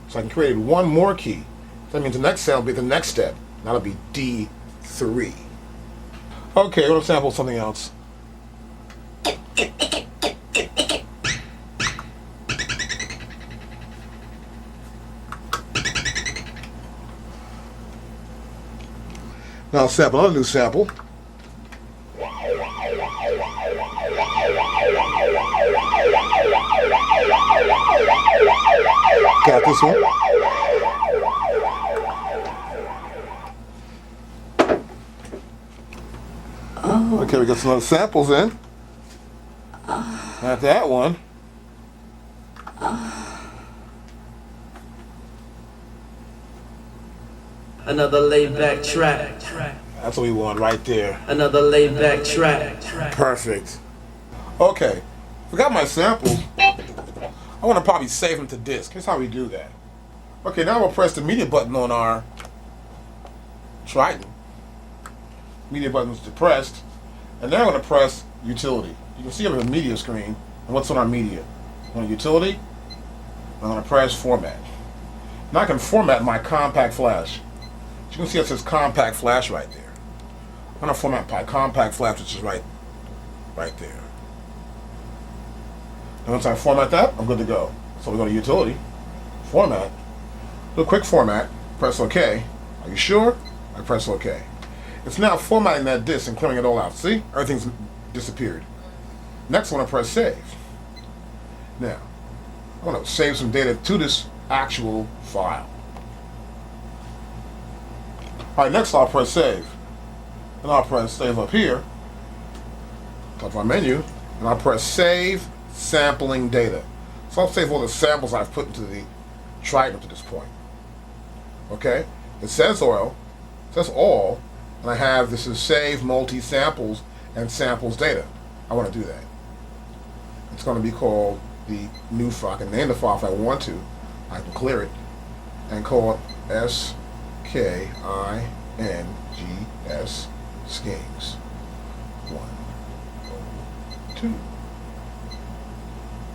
So I can create one more key. So that means the next sample will be the next step. That'll be D3. Okay, I'm going to sample something else. Now I'll sample another new sample. Got this one. Oh. Okay, we got some other samples in. Not that one. Another laid-back track. That's what we want right there. Another laid-back track. Perfect. Okay, forgot my samples. I want to probably save them to disk. Here's how we do that. Okay, now we'll press the media button on our Triton. Media button is depressed. And now I'm going to press Utility. You can see over the media screen and what's on our media. On Utility, I'm going to press Format. Now I can format my compact flash. You can see it says compact flash right there. I'm going to format my compact flash, which is right there. And once I format that, I'm good to go. So we go to Utility, Format, do a quick format, press OK. Are you sure? I press OK. It's now formatting that disk and clearing it all out. See? Everything's disappeared. Next, I want to press Save. Now, I want to save some data to this actual file. Alright, next I'll press Save. And I'll press Save up here. Top of our menu. And I'll press Save Sampling Data. So I'll save all the samples I've put into the Triton up to this point. Okay? It says all. And I have this is Save Multi-Samples and Samples Data. I want to do that. It's going to be called the new file. I can name the file if I want to. I can clear it and call it S-K-I-N-G-S, skings. 102,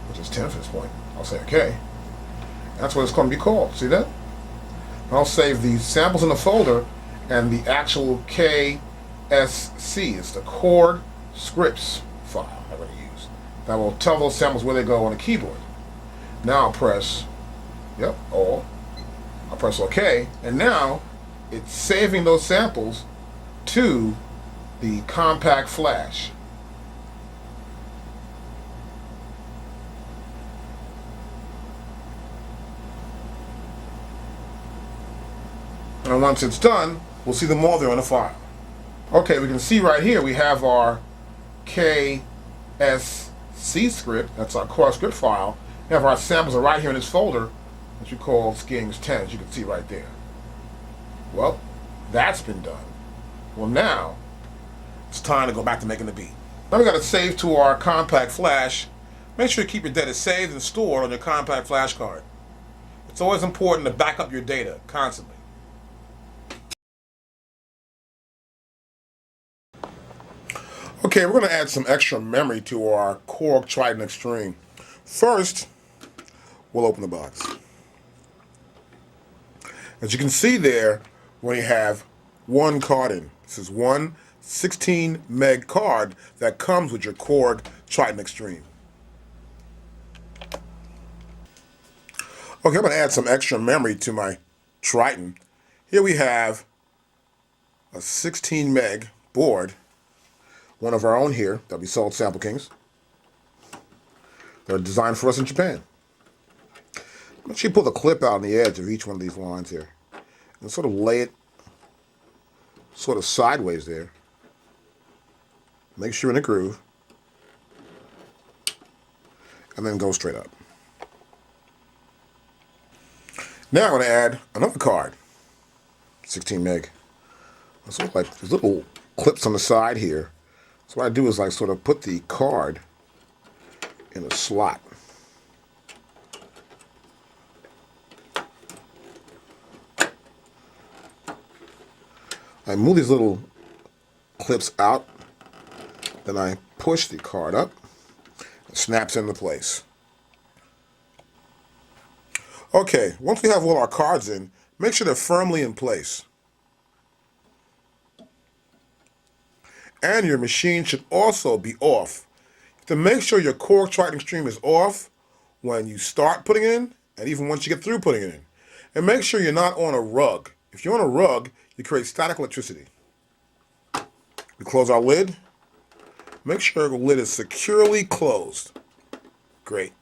which is 10 for this point. I'll say okay. That's what it's going to be called. See that? I'll save the samples in the folder and the actual KSC. It's the Korg scripts file I'm going to use. That will tell those samples where they go on the keyboard. Now I'll press, I'll press OK, and now it's saving those samples to the compact flash. And once it's done, we'll see them all there on the file. Okay, we can see right here we have our KSC script. That's our core script file. We have our samples are right here in this folder, which we call skings 10, as you can see right there. Well, that's been done. Well, now it's time to go back to making the beat. Now we got to save to our compact flash. Make sure you keep your data saved and stored on your compact flash card. It's always important to back up your data constantly. Okay, we're going to add some extra memory to our Korg Triton Extreme. First, we'll open the box. As you can see there, we have one card in. This is one 16 meg card that comes with your Korg Triton Extreme. Okay, I'm going to add some extra memory to my Triton. Here we have a 16 meg board, one of our own here that we sold Sample Kings. They're designed for us in Japan. Make sure you pull the clip out on the edge of each one of these lines here and sort of lay it sort of sideways there. Make sure you're in a groove, and then go straight up. Now I'm going to add another card, 16 meg. It's sort of like there's little clips on the side here. So what I do is like sort of put the card in a slot. I move these little clips out, then I push the card up, it snaps into place. Okay, once we have all our cards in, make sure they're firmly in place. And your machine should also be off. To make sure your Korg Triton Extreme is off when you start putting it in, and even once you get through putting it in. And make sure you're not on a rug. If you're on a rug, you create static electricity. We close our lid. Make sure the lid is securely closed. Great.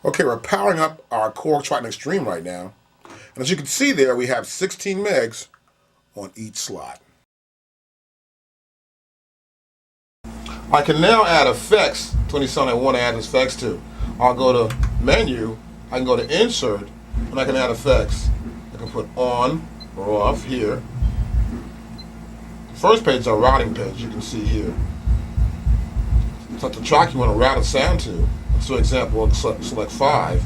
Okay, we're powering up our Korg Triton Extreme right now. And as you can see there, we have 16 megs on each slot. I can now add effects to any song I want to add effects to. I'll go to Menu, I can go to Insert, and I can add effects. I can put on or off here. The first page is our routing page, you can see here. Select the track you want to route a sound to. So, for example, we'll select 5,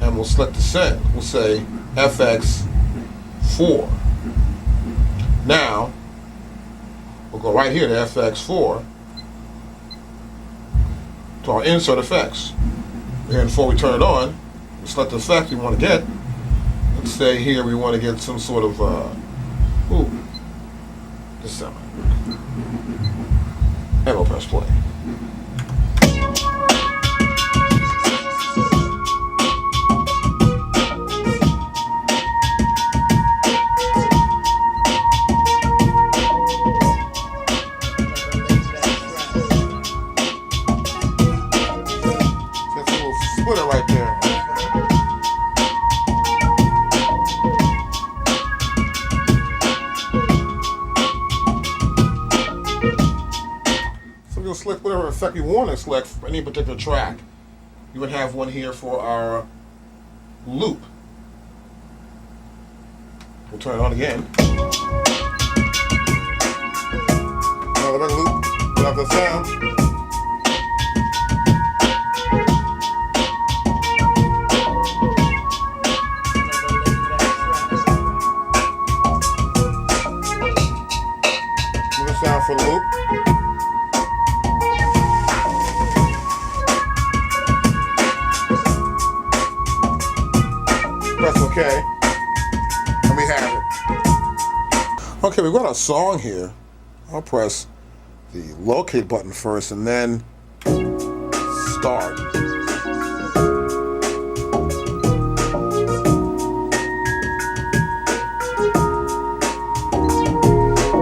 and we'll select the send. We'll say FX4. Now, we'll go right here to FX4. To our insert effects. And before we turn it on, we select the effect we want to get. Let's say here we want to get some sort of, this sound. And we'll press play. Splitter right there. So we'll select whatever effect we want to select for any particular track. You would have one here for our loop. We'll turn it on again. Another loop without the sound. we've got a song here. I'll press the locate button first and then start.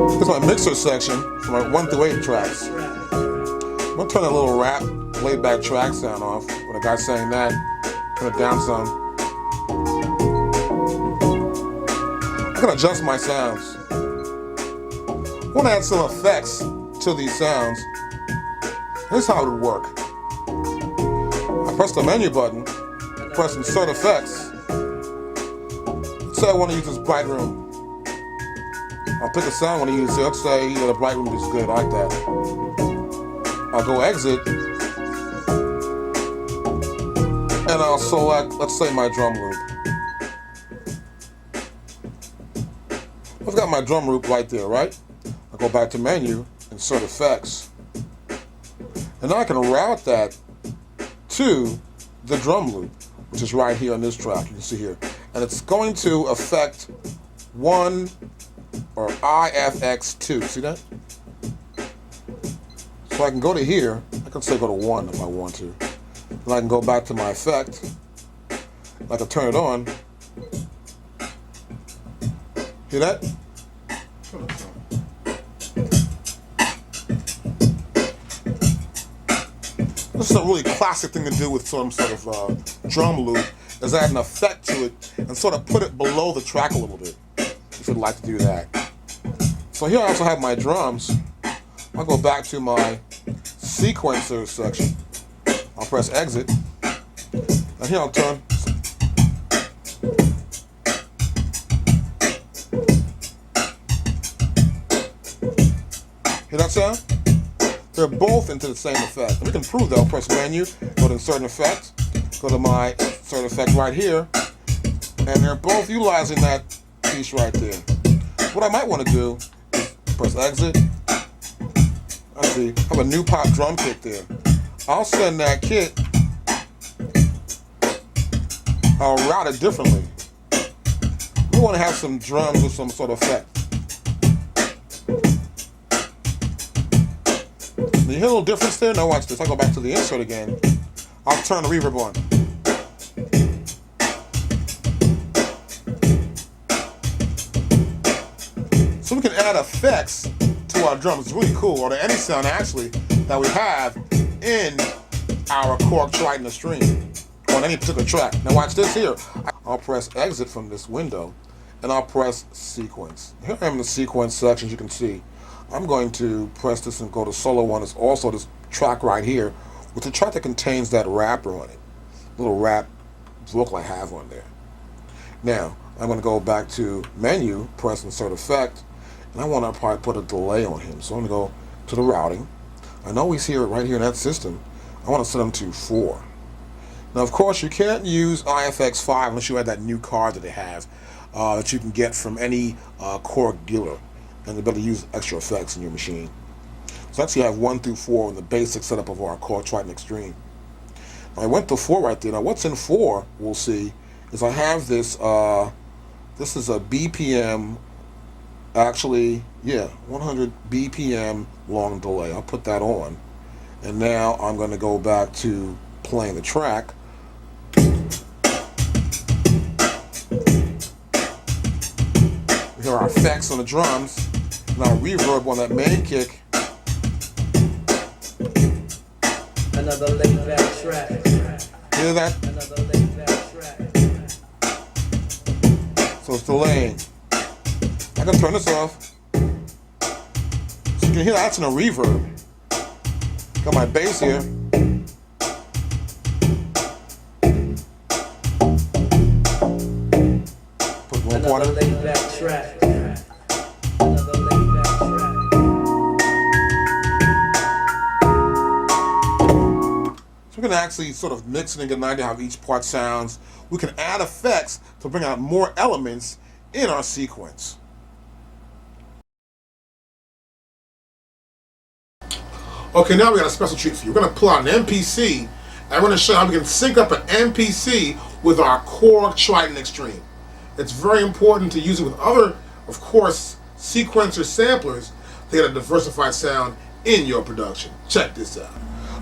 This is my mixer section for my 1 through 8 tracks. I'm gonna turn a little rap, laid back track sound off. When a guy's saying that, turn it down some. I'm gonna adjust my sounds. I want to add some effects to these sounds. Here's how it would work. I press the menu button, press insert effects. Let's say I want to use this bright room. I'll pick a sound I want to use here. Let's say the bright room is good, I like that. I'll go exit, and I'll select, let's say, my drum loop. I've got my drum loop right there, right? I'll go back to menu, insert effects, and now I can route that to the drum loop, which is right here on this track, you can see here. And it's going to affect 1 or IFX2, see that? So I can go to here, I can say go to 1 if I want to. And I can go back to my effect, I can turn it on. Hear that? This is a really classic thing to do with some sort of drum loop, is add an effect to it and sort of put it below the track a little bit, if you'd like to do that. So here I also have my drums. I'll go back to my sequencer section. I'll press exit, and here I'll turn. Hear that sound? They're both into the same effect. And we can prove that. I'll press menu, go to insert effect, go to my insert effect right here, and they're both utilizing that piece right there. What I might want to do is press exit. I see, I have a new pop drum kit there. I'll send that kit, I'll route it differently. We want to have some drums with some sort of effect. You hear a little difference there? Now watch this. I'll go back to the insert again. I'll turn the reverb on. So we can add effects to our drums. It's really cool, or to any sound actually that we have in our Korg Triton Extreme on any particular track. Now watch this here. I'll press exit from this window and I'll press sequence. Here I am in the sequence section, as you can see. I'm going to press this and go to solo 1. It's also this track right here, with the track that contains that wrapper on it. Little wrap vocal I have on there. Now, I'm going to go back to menu, press insert effect, and I want to probably put a delay on him. So I'm going to go to the routing. I know he's here right here in that system. I want to set him to 4. Now, of course, you can't use IFX5 unless you have that new card that they have that you can get from any Korg dealer, and the ability to use extra effects in your machine. So actually I have 1 through 4 in the basic setup of our Korg Triton Extreme. I went to 4 right there. Now what's in 4, we'll see, is I have this, this is a BPM, actually, yeah, 100 BPM long delay. I'll put that on. And now I'm going to go back to playing the track. We hear our effects on the drums. Now reverb on that main kick. Another laid back track. Hear that? Another laid back track. So it's delaying. I can turn this off. So you can hear that's in a reverb. Got my bass here. Put one Another quarter. laid back track. So we can actually sort of mix it and get an idea how each part sounds. We can add effects to bring out more elements in our sequence. Okay, now we got a special treat for you. We're going to pull out an MPC, and we're going to show you how we can sync up an MPC with our Korg Triton Extreme. It's very important to use it with other, of course, sequencer samplers to get a diversified sound in your production. Check this out.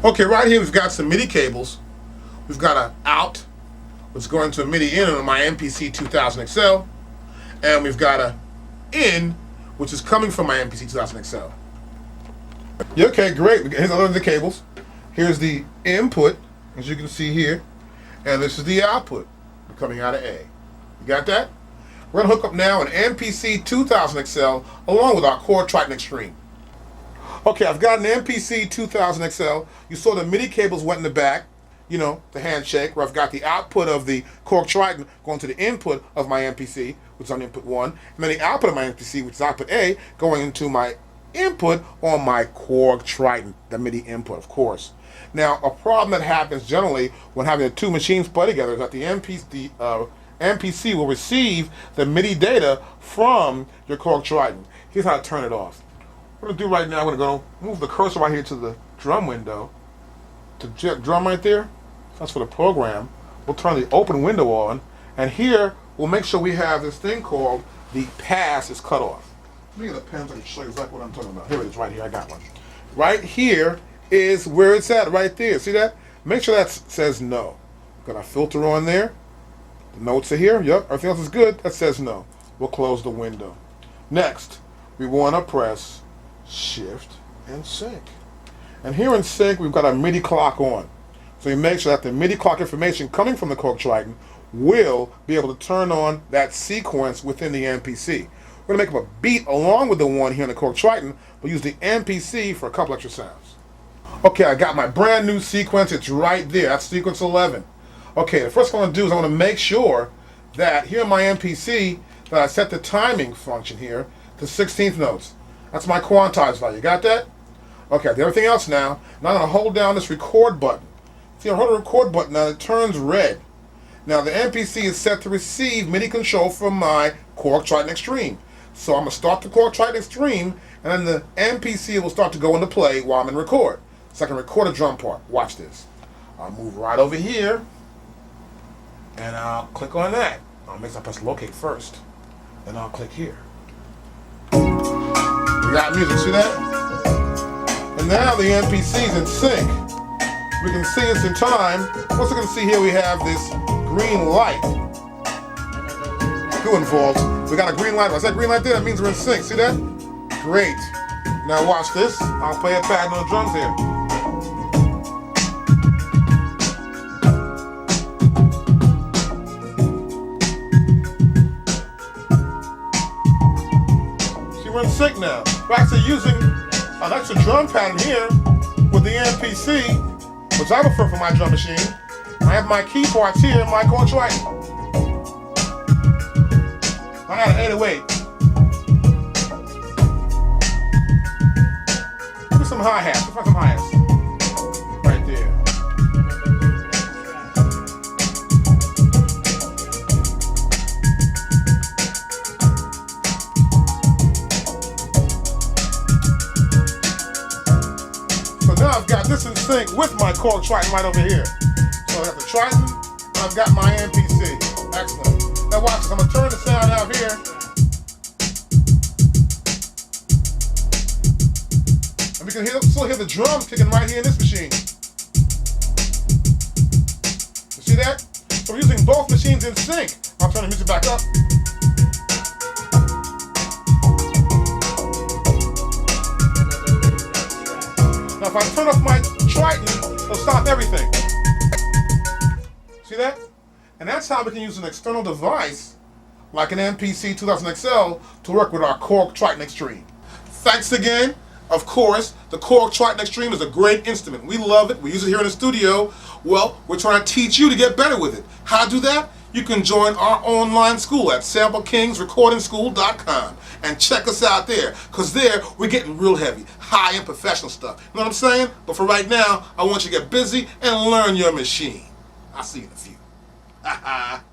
Okay, right here we've got some MIDI cables. We've got an out, which is going to a MIDI in on my MPC 2000 XL, and we've got a in, which is coming from my MPC 2000 XL. Yeah, okay, great. Here's another of the cables. Here's the input, as you can see here, and this is the output coming out of A. You got that? We're going to hook up now an MPC 2000 XL along with our Korg Triton Extreme. Okay, I've got an MPC 2000 XL. You saw the MIDI cables went in the back, you know, the handshake, where I've got the output of the Korg Triton going to the input of my MPC, which is on input 1, and then the output of my MPC, which is output A, going into my input on my Korg Triton, the MIDI input, of course. Now, a problem that happens generally when having the two machines play together is that the MPC will receive the MIDI data from your Korg Triton. Here's how to turn it off. What I'm going to do right now, I'm going to move the cursor right here to the drum window. To drum right there, that's for the program. We'll turn the open window on, and here we'll make sure we have this thing called the pass is cut off. Let me get a pen so I can show you exactly what I'm talking about. Here it is, right here, I got one. Right here is where it's at, right there. See that? Make sure that says no. Got our filter on there. The notes are here. Yep, everything else is good. That says no. We'll close the window. Next, we want to press Shift and Sync. And here in Sync, we've got our MIDI clock on. So you make sure that the MIDI clock information coming from the Korg Triton will be able to turn on that sequence within the MPC. We're going to make up a beat along with the one here on the Korg Triton, but use the MPC for a couple extra sounds. Okay, I got my brand new sequence. It's right there. That's sequence 11. Okay, the first thing I want to do is I want to make sure that here in my MPC that I set the timing function here to 16th notes. That's my quantize value. Got that? Okay, I do everything else now. Now I'm going to hold down this record button. See, I hold the record button now, it turns red. Now the MPC is set to receive MIDI control from my Korg Triton Extreme. So I'm going to start the Korg Triton Extreme, and then the MPC will start to go into play while I'm in record. So I can record a drum part. Watch this. I'll move right over here, and I'll click on that. I'll make sure I press locate first. Then I'll click here. We got music, see that? And now the MPC is in sync. We can see it's in time. Also going to see here we have this green light. Who involved? We got a green light. What's that green light there? That means we're in sync. See that? Great. Now watch this. I'll play a pad on the drums here. See, we're in sync now. We're actually using an extra drum pattern here with the MPC, which I prefer for my drum machine. I have my key parts here in my Korg Triton. I got an 808. Give me some hi-hats. Let's find some hi-hats. Right there. So now I've got this in sync with my Korg Triton right over here. So I got the Triton, and I've got my MPC. Excellent. Now watch this, I'm going to turn the sound out here. And we can still hear the drums kicking right here in this machine. You see that? So we're using both machines in sync. I'll turn the music back up. Now if I turn off my Triton, it'll stop everything. See that? And that's how we can use an external device like an MPC 2000 XL to work with our Korg Triton Extreme. Thanks again. Of course, the Korg Triton Extreme is a great instrument. We love it. We use it here in the studio. Well, we're trying to teach you to get better with it. How to do that? You can join our online school at SampleKingsRecordingSchool.com and check us out there, because there we're getting real heavy, high-end professional stuff. You know what I'm saying? But for right now, I want you to get busy and learn your machine. I'll see you in a few. Ha ha.